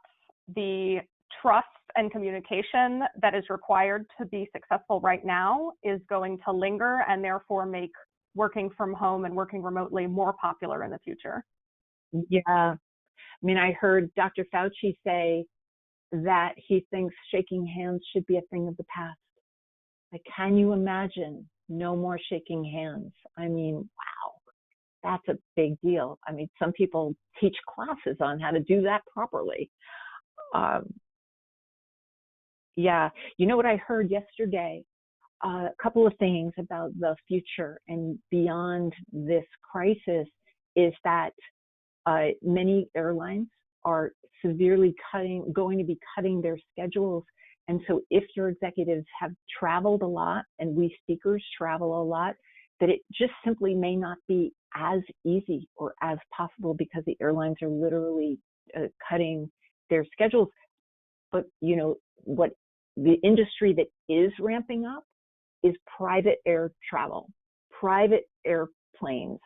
the trust and communication that is required to be successful right now is going to linger, and therefore make working from home and working remotely more popular in the future. Yeah. I mean, I heard Dr. Fauci say that he thinks shaking hands should be a thing of the past. Like, can you imagine no more shaking hands? I mean, wow, that's a big deal. I mean, some people teach classes on how to do that properly. Yeah, what I heard yesterday, a couple of things about the future and beyond this crisis is that many airlines are severely going to be cutting their schedules. And so if your executives have traveled a lot, and we speakers travel a lot, that it just simply may not be as easy or as possible because the airlines are literally cutting their schedules. But, what the industry that is ramping up is private air travel. Private airplanes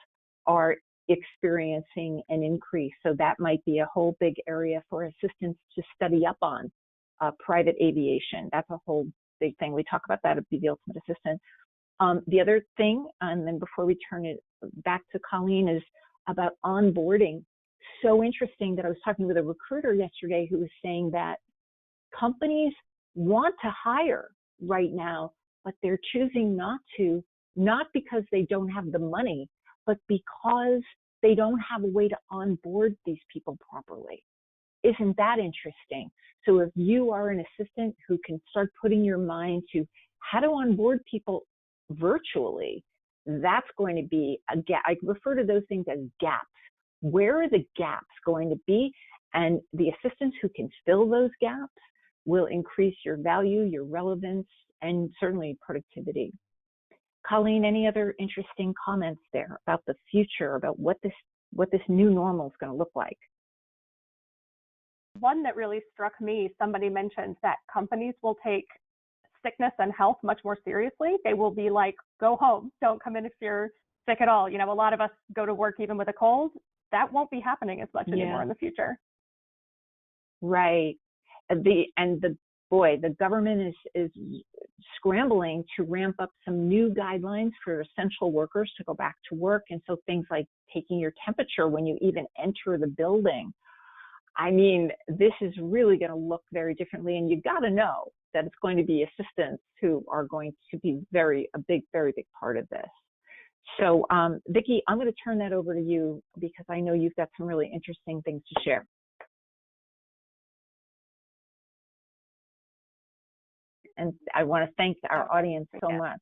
are experiencing an increase. So that might be a whole big area for assistants to study up on. Private aviation, that's a whole big thing. We talk about that at Be the Ultimate Assistant. The other thing, and then before we turn it back to Colleen, is about onboarding. So interesting that I was talking with a recruiter yesterday who was saying that companies want to hire right now, but they're choosing not to, not because they don't have the money, but because they don't have a way to onboard these people properly. Isn't that interesting? So if you are an assistant who can start putting your mind to how to onboard people virtually, that's going to be a gap. I refer to those things as gaps. Where are the gaps going to be? And the assistants who can fill those gaps will increase your value, your relevance, and certainly productivity. Colleen, any other interesting comments there about the future, about what this new normal is going to look like? One that really struck me, somebody mentioned that companies will take sickness and health much more seriously. They will be like, go home, don't come in if you're sick at all. A lot of us go to work even with a cold. That won't be happening as much anymore in the future. Right. The government is scrambling to ramp up some new guidelines for essential workers to go back to work. And so things like taking your temperature when you even enter the building. I mean, this is really going to look very differently. And you've got to know that it's going to be assistants who are going to be very big part of this. So, Vicki, I'm going to turn that over to you because I know you've got some really interesting things to share. And I want to thank our audience so much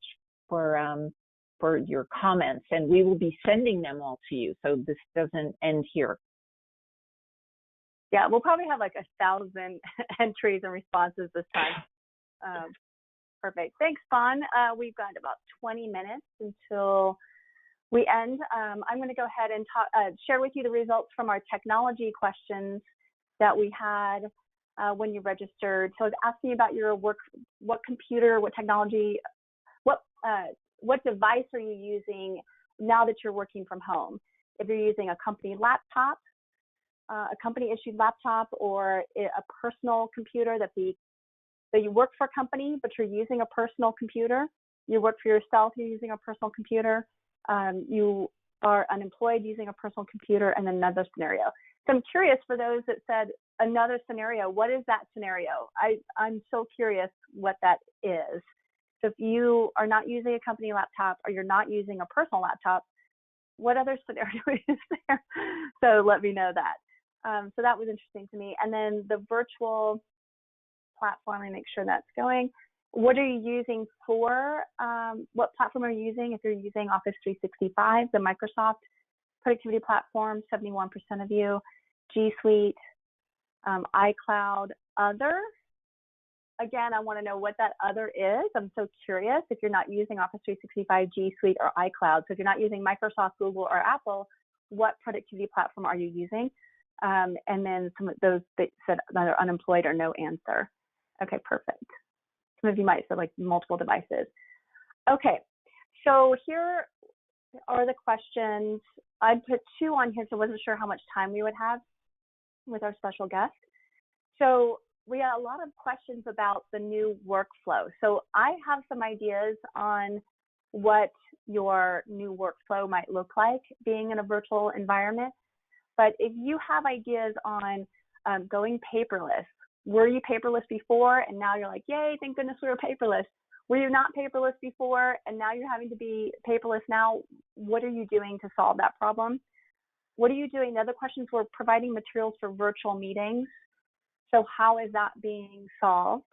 for your comments, and we will be sending them all to you. So this doesn't end here. Yeah, we'll probably have like 1,000 entries and responses this time. Perfect. Thanks, Bon. We've got about 20 minutes until we end. I'm going to go ahead and share with you the results from our technology questions that we had when you registered. So I was asking about your work, what computer, what technology, what device are you using now that you're working from home? If you're using a company laptop, a company issued laptop, or a personal computer that you work for a company, but you're using a personal computer. You work for yourself, you're using a personal computer. You are unemployed using a personal computer, and another scenario. So I'm curious, for those that said another scenario, what is that scenario? I'm so curious what that is. So if you are not using a company laptop or you're not using a personal laptop, what other scenario is there? So let me know that. So that was interesting to me. And then the virtual platform, let me make sure that's going. What are you using for? What platform are you using? If you're using Office 365, the Microsoft productivity platform, 71% of you. G Suite, iCloud, other. Again, I want to know what that other is. I'm so curious. If you're not using Office 365, G Suite, or iCloud, so if you're not using Microsoft, Google, or Apple, what productivity platform are you using? And then some of those that said either unemployed or no answer. Okay, perfect. Some of you might say like multiple devices. Okay, so here are the questions. I put 2 on here, so I wasn't sure how much time we would have with our special guest. So we had a lot of questions about the new workflow. So I have some ideas on what your new workflow might look like being in a virtual environment. But if you have ideas on going paperless, were you paperless before and now you're like, yay, thank goodness we were paperless? Were you not paperless before and now you're having to be paperless now? What are you doing to solve that problem? What are you doing? The other questions were providing materials for virtual meetings. So how is that being solved?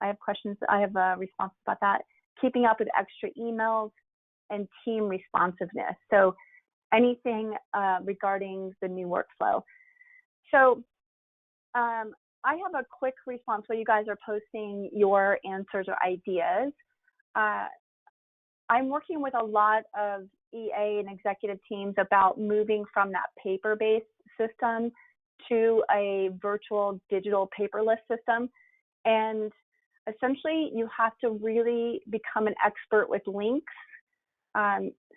I have questions, I have responses about that. Keeping up with extra emails and team responsiveness. So anything regarding the new workflow. So I have a quick response while you guys are posting your answers or ideas. I'm working with a lot of EA and executive teams about moving from that paper-based system to a virtual digital paperless system. And essentially, you have to really become an expert with links.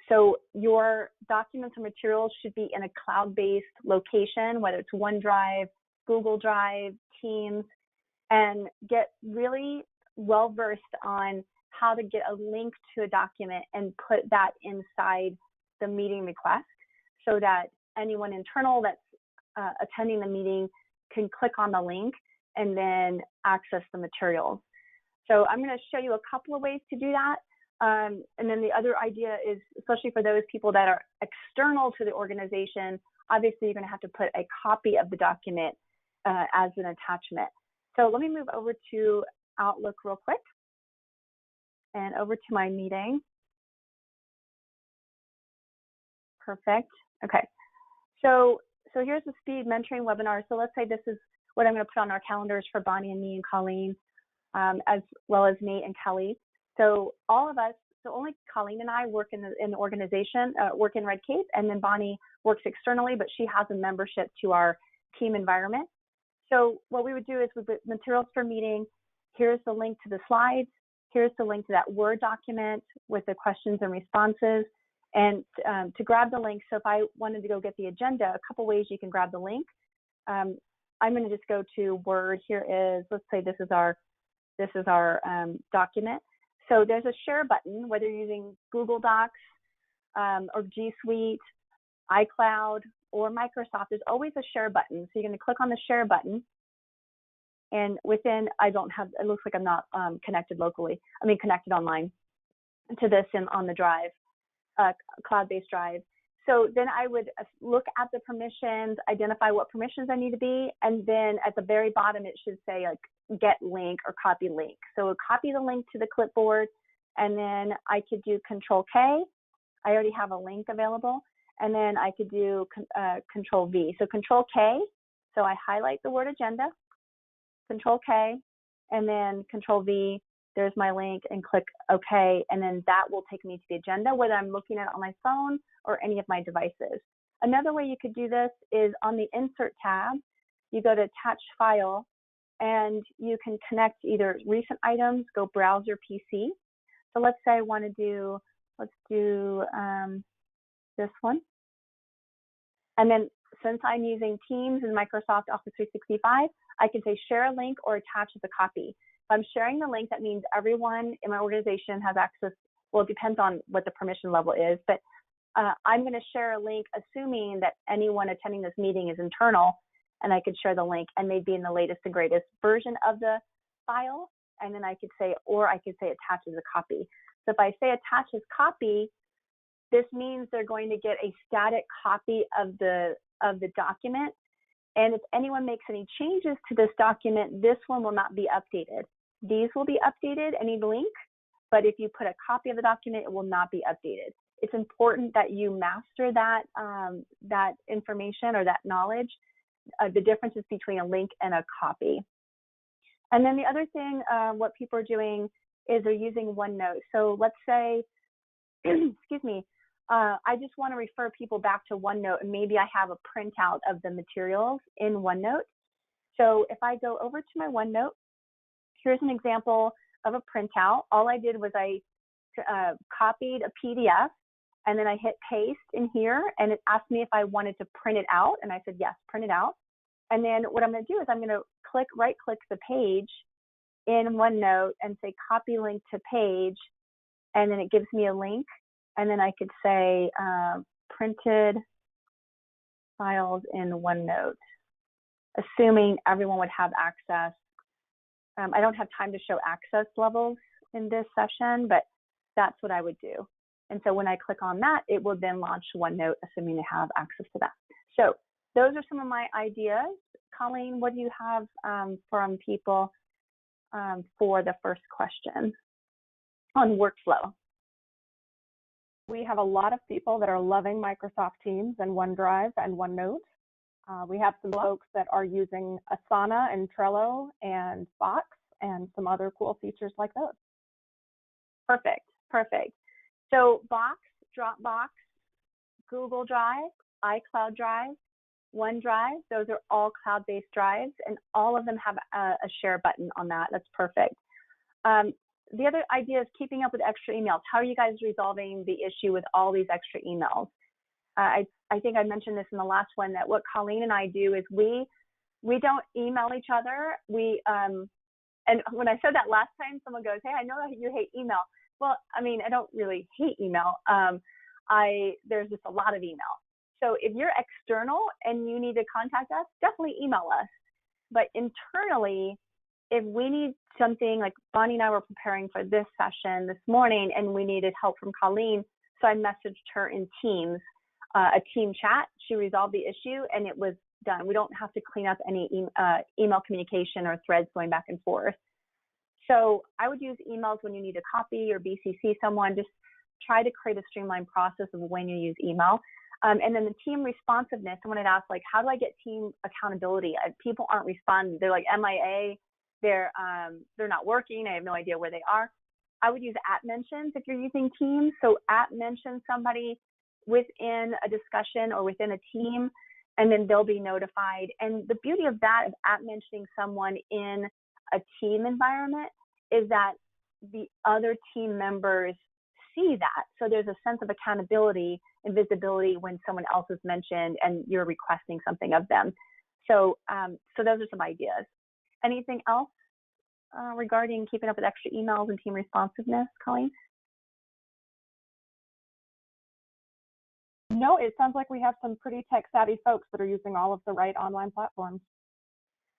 So your documents and materials should be in a cloud-based location, whether it's OneDrive, Google Drive, Teams, and get really well-versed on how to get a link to a document and put that inside the meeting request so that anyone internal that's attending the meeting can click on the link and then access the materials. So I'm going to show you a couple of ways to do that. And then the other idea is, especially for those people that are external to the organization, obviously you're going to have to put a copy of the document as an attachment. So let me move over to Outlook real quick and over to my meeting. Perfect. Okay. So here's the speed mentoring webinar. So let's say this is what I'm going to put on our calendars for Bonnie and me and Colleen, as well as Nate and Kelly. So all of us, so only Colleen and I work in the organization, work in Red Cape, and then Bonnie works externally, but she has a membership to our team environment. So what we would do is we put materials for meeting. Here's the link to the slides. Here's the link to that Word document with the questions and responses. And to grab the link, so if I wanted to go get the agenda, a couple ways you can grab the link. I'm going to just go to Word. Here is, let's say this is our document. So there's a share button, whether you're using Google Docs or G Suite, iCloud, or Microsoft, there's always a share button. So you're going to click on the share button. And within, it looks like I'm not connected locally. Connected online to this on the drive, cloud-based drive. So then I would look at the permissions, identify what permissions I need to be, and then at the very bottom, it should say like get link or copy link. So copy the link to the clipboard, and then I could do Control K. I already have a link available. And then I could do Control V. So Control K, so I highlight the word agenda, Control K, and then Control V, there's my link, and click OK, and then that will take me to the agenda, whether I'm looking at it on my phone or any of my devices. Another way you could do this is on the Insert tab, you go to Attach File, and you can connect either recent items, go browse your PC. So let's say I want to do, let's do this one. And then since I'm using Teams and Microsoft Office 365, I can say share a link or attach as a copy. If I'm sharing the link, that means everyone in my organization has access. Well, it depends on what the permission level is, but I'm going to share a link assuming that anyone attending this meeting is internal, and I could share the link and they'd be in the latest and greatest version of the file. And then I could say, or I could say attach as a copy. So if I say attach as copy, this means they're going to get a static copy of the document. And if anyone makes any changes to this document, this one will not be updated. These will be updated, any link, but if you put a copy of the document, it will not be updated. It's important that you master that, that information or that knowledge, the differences between a link and a copy. And then the other thing, what people are doing is they're using OneNote. So let's say, excuse me, I just want to refer people back to OneNote, and maybe I have a printout of the materials in OneNote. So if I go over to my OneNote, here's an example of a printout. All I did was I copied a PDF, and then I hit paste in here, and it asked me if I wanted to print it out, and I said, yes, print it out. And then what I'm going to do is I'm going to right-click the page in OneNote and say copy link to page, and then it gives me a link. And then I could say printed files in OneNote, assuming everyone would have access. I don't have time to show access levels in this session, but that's what I would do. And so when I click on that, it will then launch OneNote, assuming they have access to that. So those are some of my ideas. Colleen, what do you have from people for the first question on workflow? We have a lot of people that are loving Microsoft Teams and OneDrive and OneNote. We have some folks that are using Asana and Trello and Box and some other cool features like those. Perfect, perfect. So Box, Dropbox, Google Drive, iCloud Drive, OneDrive, those are all cloud-based drives, and all of them have a share button on that. That's perfect. The other idea is keeping up with extra emails. How are you guys resolving the issue with all these extra emails? I think I mentioned this in the last one, that what Colleen and I do is we don't email each other. And when I said that last time, someone goes, hey, I know that you hate email. Well, I mean, I don't really hate email. There's just a lot of email. So if you're external and you need to contact us, definitely email us. But internally, if we need something, like Bonnie and I were preparing for this session this morning, and we needed help from Colleen, so I messaged her in Teams, a team chat. She resolved the issue, and it was done. We don't have to clean up any email communication or threads going back and forth. So I would use emails when you need to copy or BCC someone. Just try to create a streamlined process of when you use email. And then the team responsiveness, someone had asked, like, how do I get team accountability? People aren't responding. They're like MIA. They're not working. I have no idea where they are. I would use @mentions if you're using Teams. So @mention somebody within a discussion or within a team, and then they'll be notified. And the beauty of that, of @mentioning someone in a team environment, is that the other team members see that. So there's a sense of accountability and visibility when someone else is mentioned and you're requesting something of them. So, so those are some ideas. Anything else? regarding keeping up with extra emails and team responsiveness, Colleen? No, it sounds like we have some pretty tech-savvy folks that are using all of the right online platforms.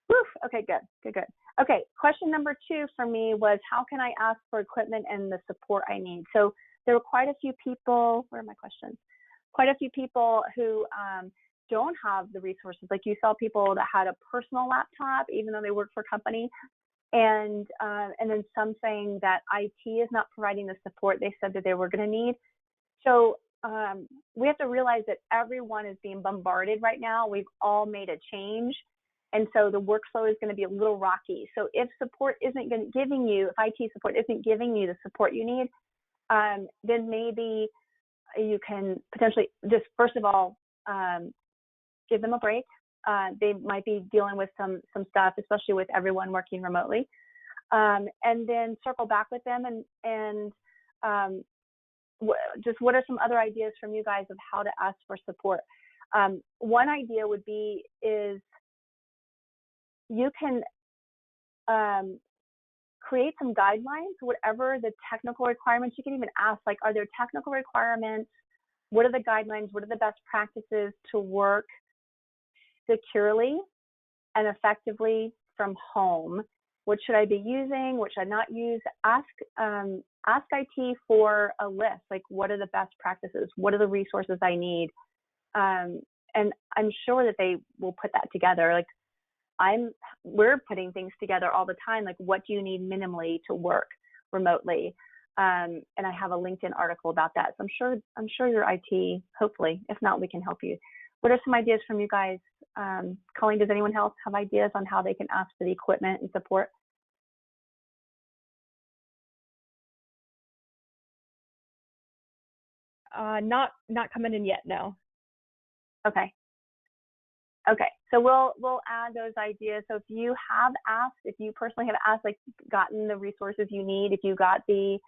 Woof. Okay, good. Okay, question number 2 for me was, how can I ask for equipment and the support I need? So there were quite a few people, where are my questions? Quite a few people who don't have the resources. Like, you saw people that had a personal laptop, even though they work for a company, and then some saying that IT is not providing the support they said that they were going to need. So we have to realize that everyone is being bombarded right now. We've all made a change. And so the workflow is going to be a little rocky. So if support isn't giving you, if IT support isn't giving you the support you need, then maybe you can potentially just, first of all, give them a break. They might be dealing with some stuff, especially with everyone working remotely. And then circle back with them and just what are some other ideas from you guys of how to ask for support? One idea would be is you can create some guidelines, whatever the technical requirements. You can even ask, like, are there technical requirements? What are the guidelines? What are the best practices to work securely and effectively from home? What should I be using? What should I not use? Ask IT for a list. Like, what are the best practices? What are the resources I need? And I'm sure that they will put that together. Like, we're putting things together all the time. Like, what do you need minimally to work remotely? And I have a LinkedIn article about that. So I'm sure your IT, hopefully, if not, we can help you. What are some ideas from you guys? Colleen, does anyone else have ideas on how they can ask for the equipment and support? Not coming in yet, no. Okay. So we'll add those ideas. So if you have asked, if you personally have asked, like, gotten the resources you need, if you got the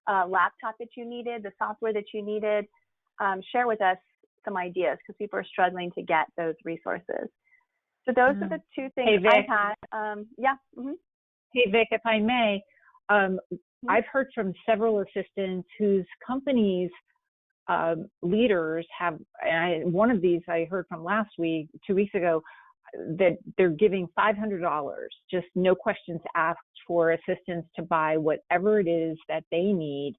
laptop that you needed, the software that you needed, share with us some ideas, because people are struggling to get those resources. So those are the 2 things I had. Yeah. Mm-hmm. Hey, Vic, if I may, I've heard from several assistants whose companies leaders have, and one of these I heard from last week, 2 weeks ago, that they're giving $500, just no questions asked, for assistance to buy whatever it is that they need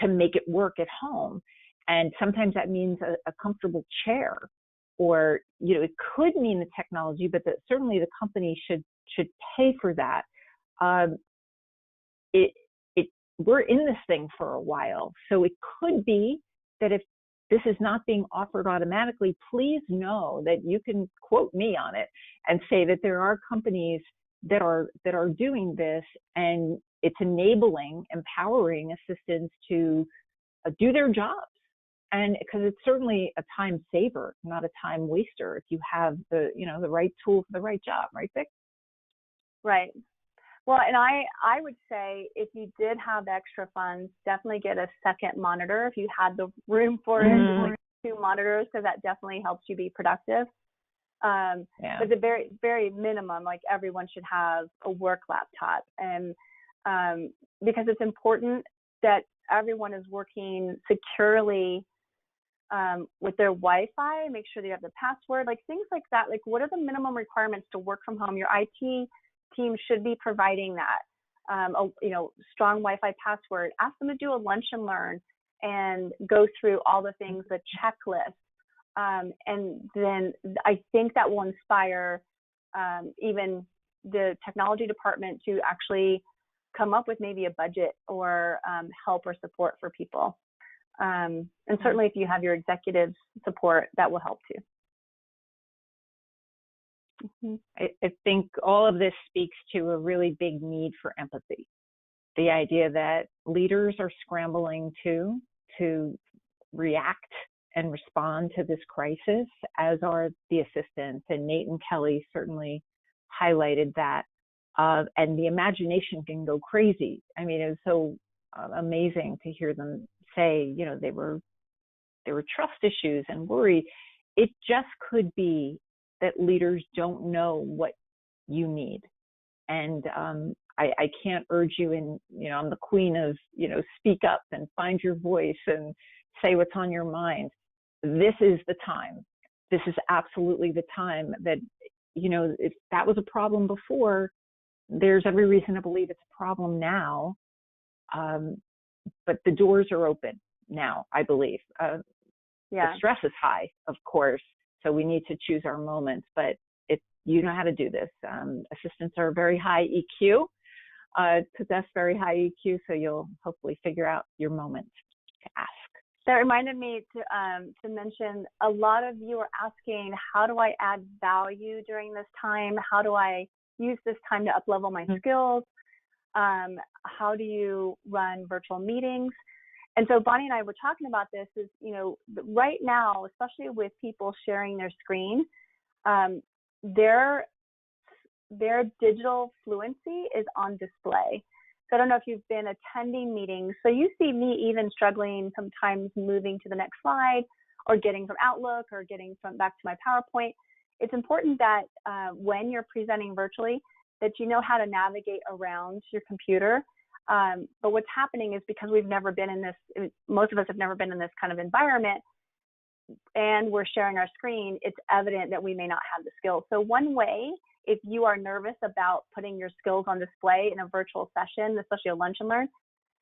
to make it work at home. And sometimes that means a comfortable chair, or, it could mean the technology, but that certainly the company should pay for that. We're in this thing for a while, so it could be that if this is not being offered automatically, please know that you can quote me on it and say that there are companies that are doing this, and it's empowering assistants to do their jobs. And because it's certainly a time saver, not a time waster, if you have the right tool for the right job, right, Vic? Right. Well, and I would say, if you did have extra funds, definitely get a second monitor if you had the room for it, like 2 monitors, because that definitely helps you be productive. But the very, very minimum, like, everyone should have a work laptop, and because it's important that everyone is working securely with their Wi-Fi. Make sure they have the password, like things like that. Like, what are the minimum requirements to work from home? Your IT team should be providing that. Strong Wi-Fi password. Ask them to do a lunch and learn and go through all the things, the checklist. And then I think that will inspire even the technology department to actually come up with maybe a budget or help or support for people. And certainly if you have your executive support, that will help too. I think all of this speaks to a really big need for empathy. The idea that leaders are scrambling to react and respond to this crisis, as are the assistants. And Nate and Kelly certainly highlighted that. And the imagination can go crazy. I mean, it was so amazing to hear them say, there were trust issues and worry. It just could be that leaders don't know what you need. And I can't urge you in, I'm the queen of, speak up and find your voice and say what's on your mind. This is the time. This is absolutely the time that, if that was a problem before, there's every reason to believe it's a problem now. But the doors are open now, I believe. The stress is high, of course, so we need to choose our moments, but you know how to do this. Assistants are very high EQ, possess very high EQ, so you'll hopefully figure out your moment to ask. That reminded me to mention, a lot of you are asking, how do I add value during this time? How do I use this time to up-level my skills? How do you run virtual meetings? And so Bonnie and I were talking about this is, right now, especially with people sharing their screen, their digital fluency is on display. So I don't know if you've been attending meetings. So you see me even struggling sometimes moving to the next slide or getting from Outlook or getting back to my PowerPoint. It's important that when you're presenting virtually, that you know how to navigate around your computer. But what's happening is because we've never been in this, most of us have never been in this kind of environment, and we're sharing our screen, it's evident that we may not have the skills. So one way, if you are nervous about putting your skills on display in a virtual session, especially a lunch and learn,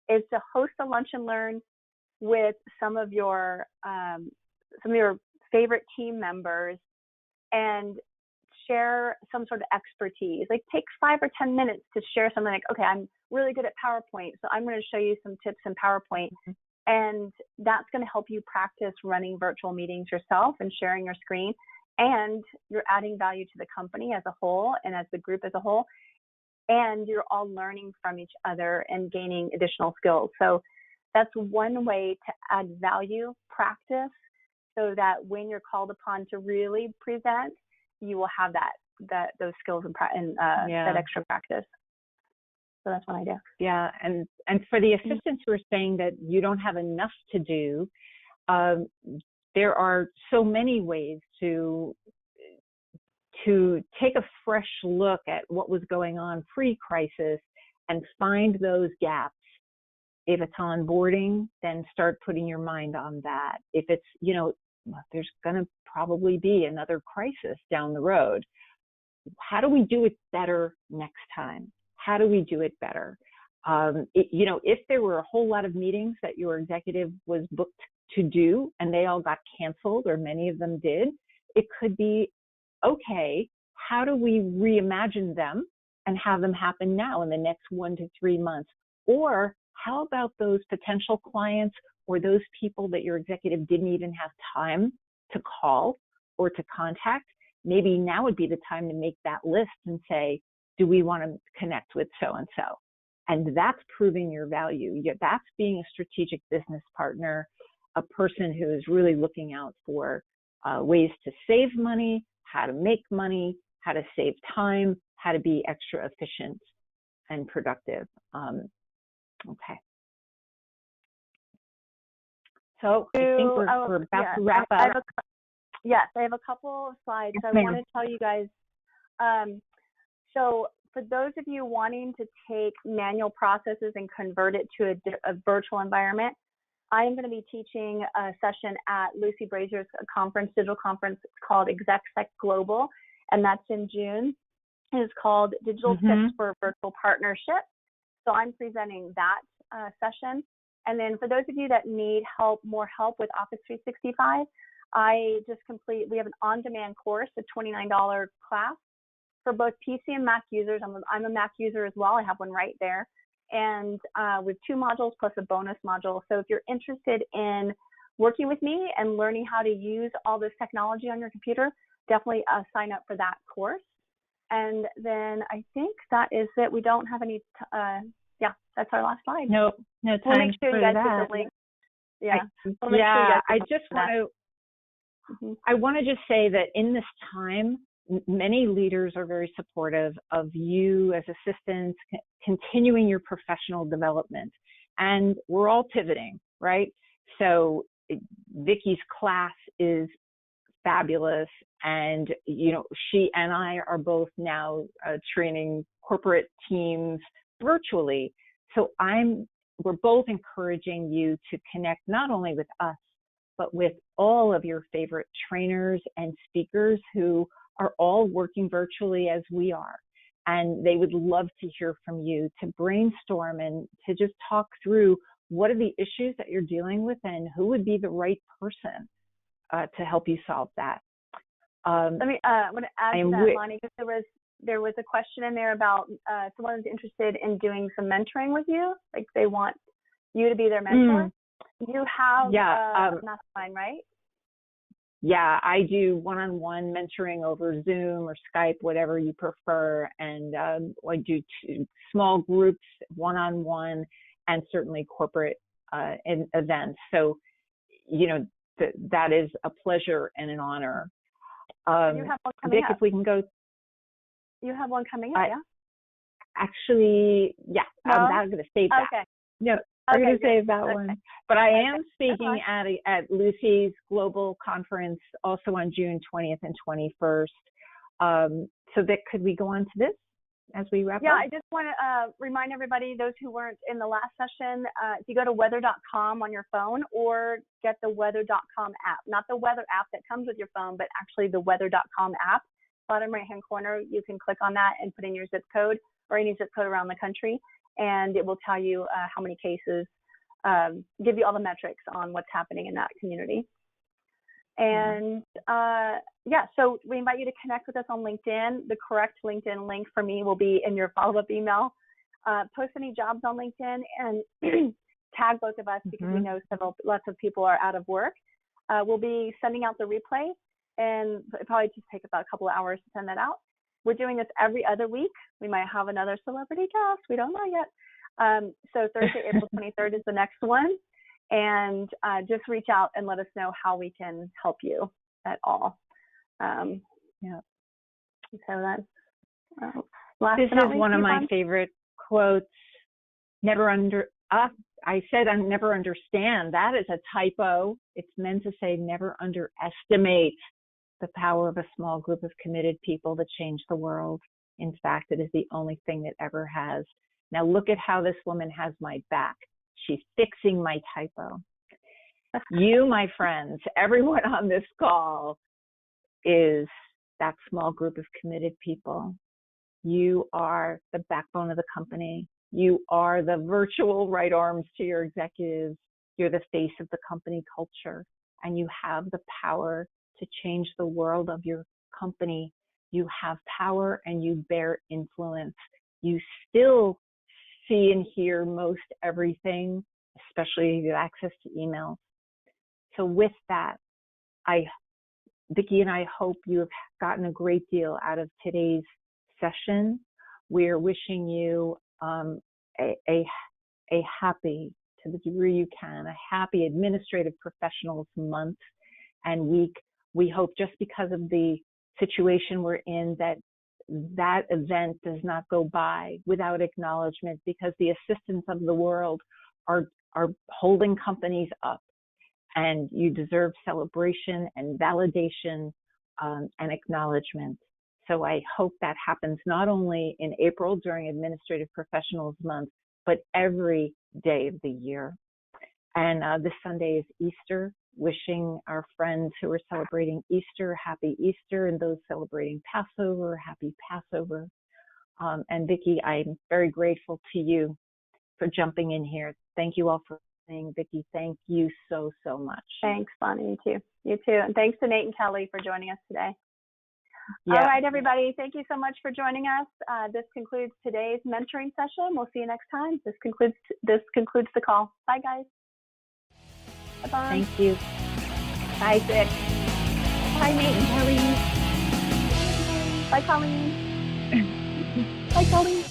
is to host a lunch and learn with some of your favorite team members and share some sort of expertise. Like take 5 or 10 minutes to share something like, okay, I'm really good at PowerPoint, so I'm going to show you some tips in PowerPoint. And that's going to help you practice running virtual meetings yourself and sharing your screen. And you're adding value to the company as a whole and as the group as a whole. And you're all learning from each other and gaining additional skills. So that's one way to add value, practice, so that when you're called upon to really present, you will have those skills and that extra practice. So that's one idea. Yeah, and for the assistants who are saying that you don't have enough to do, there are so many ways to take a fresh look at what was going on pre-crisis and find those gaps. If it's onboarding, then start putting your mind on that. If it's, there's going to probably be another crisis down the road. How do we do it better next time? How do we do it better? If there were a whole lot of meetings that your executive was booked to do and they all got canceled, or many of them did, it could be, okay, how do we reimagine them and have them happen now in the next 1 to 3 months? Or how about those potential clients or those people that your executive didn't even have time to call or to contact? Maybe now would be the time to make that list and say, do we want to connect with so-and-so? And that's proving your value. That's being a strategic business partner, a person who is really looking out for ways to save money, how to make money, how to save time, how to be extra efficient and productive. Okay. So I think we're about to wrap up. Yes, I have a couple of slides. I want to tell you guys. So for those of you wanting to take manual processes and convert it to a virtual environment, I am going to be teaching a session at Lucy Brazier's digital conference called ExecSec Global, and that's in June. It is called Digital Tips for Virtual Partnership. So I'm presenting that session. And then for those of you that need more help with Office 365, we have an on-demand course, a $29 class for both PC and Mac users. I'm a Mac user as well. I have one right there. And with 2 modules plus a bonus module. So if you're interested in working with me and learning how to use all this technology on your computer, definitely sign up for that course. And then I think that is it. We don't have any, that's our last slide. No time we'll make sure for you guys that. get the link. Yeah. I want to just say that in this time, many leaders are very supportive of you as assistants continuing your professional development, and we're all pivoting, right? So Vicki's class is fabulous, and she and I are both now training corporate teams virtually. So we're both encouraging you to connect not only with us, but with all of your favorite trainers and speakers who are all working virtually as we are. And they would love to hear from you, to brainstorm and to just talk through what are the issues that you're dealing with and who would be the right person to help you solve that. I want to add to that, Lonnie, because there was a question in there about someone's interested in doing some mentoring with you, like they want you to be their mentor. You have a mastermind, right? Yeah, I do one-on-one mentoring over Zoom or Skype, whatever you prefer, and I do small groups, one-on-one, and certainly corporate events. So, that is a pleasure and an honor. You have one coming Vic, up. if we can go. You have one coming up, yeah? Actually, yeah, no? I'm not going to save that. Okay. No, I'm going to save that okay. one. But I am speaking at Lucy's Global Conference also on June 20th and 21st. So Vic, could we go on to this as we wrap up? Yeah, I just want to remind everybody, those who weren't in the last session, if you go to weather.com on your phone or get the weather.com app, not the weather app that comes with your phone, but actually the weather.com app, bottom right-hand corner, you can click on that and put in your zip code or any zip code around the country, and it will tell you how many cases, give you all the metrics on what's happening in that community. And so we invite you to connect with us on LinkedIn. The correct LinkedIn link for me will be in your follow-up email. Post any jobs on LinkedIn and tag both of us because we know lots of people are out of work. We'll be sending out the replay, and it probably just take about a couple of hours to send that out. We're doing this every other week. We might have another celebrity guest. We don't know yet. So Thursday, April 23rd is the next one. And just reach out and let us know how we can help you at all. So that's last this but not is least, one of my favorite quotes. I said I never understand. That is a typo. It's meant to say never underestimate the power of a small group of committed people to change the world. In fact, it is the only thing that ever has. Now look at how this woman has my back. She's fixing my typo. You, my friends, everyone on this call is that small group of committed people. You are the backbone of the company. You are the virtual right arms to your executives. You're the face of the company culture, and you have the power to change the world of your company. You have power and you bear influence. You still see and hear most everything, especially if you have access to emails. So with that, Vicki and I hope you have gotten a great deal out of today's session. We're wishing you a happy, to the degree you can, a happy Administrative Professionals Month and week. We hope, just because of the situation we're in, that event does not go by without acknowledgement, because the assistants of the world are holding companies up, and you deserve celebration and validation and acknowledgement. So I hope that happens not only in April during Administrative Professionals Month, but every day of the year. And this Sunday is Easter. Wishing our friends who are celebrating Easter, happy Easter, and those celebrating Passover, happy Passover. And Vicki, I'm very grateful to you for jumping in here. Thank you all for listening. Vicki, thank you so, so much. Thanks, Bonnie. You too. You too. And thanks to Nate and Kelly for joining us today. Yeah. All right, everybody. Thank you so much for joining us. This concludes today's mentoring session. We'll see you next time. This concludes the call. Bye, guys. Bye-bye. Thank you. Bye, Vic. Bye, Nate and Kelly. Bye, Colleen. Bye, Colleen.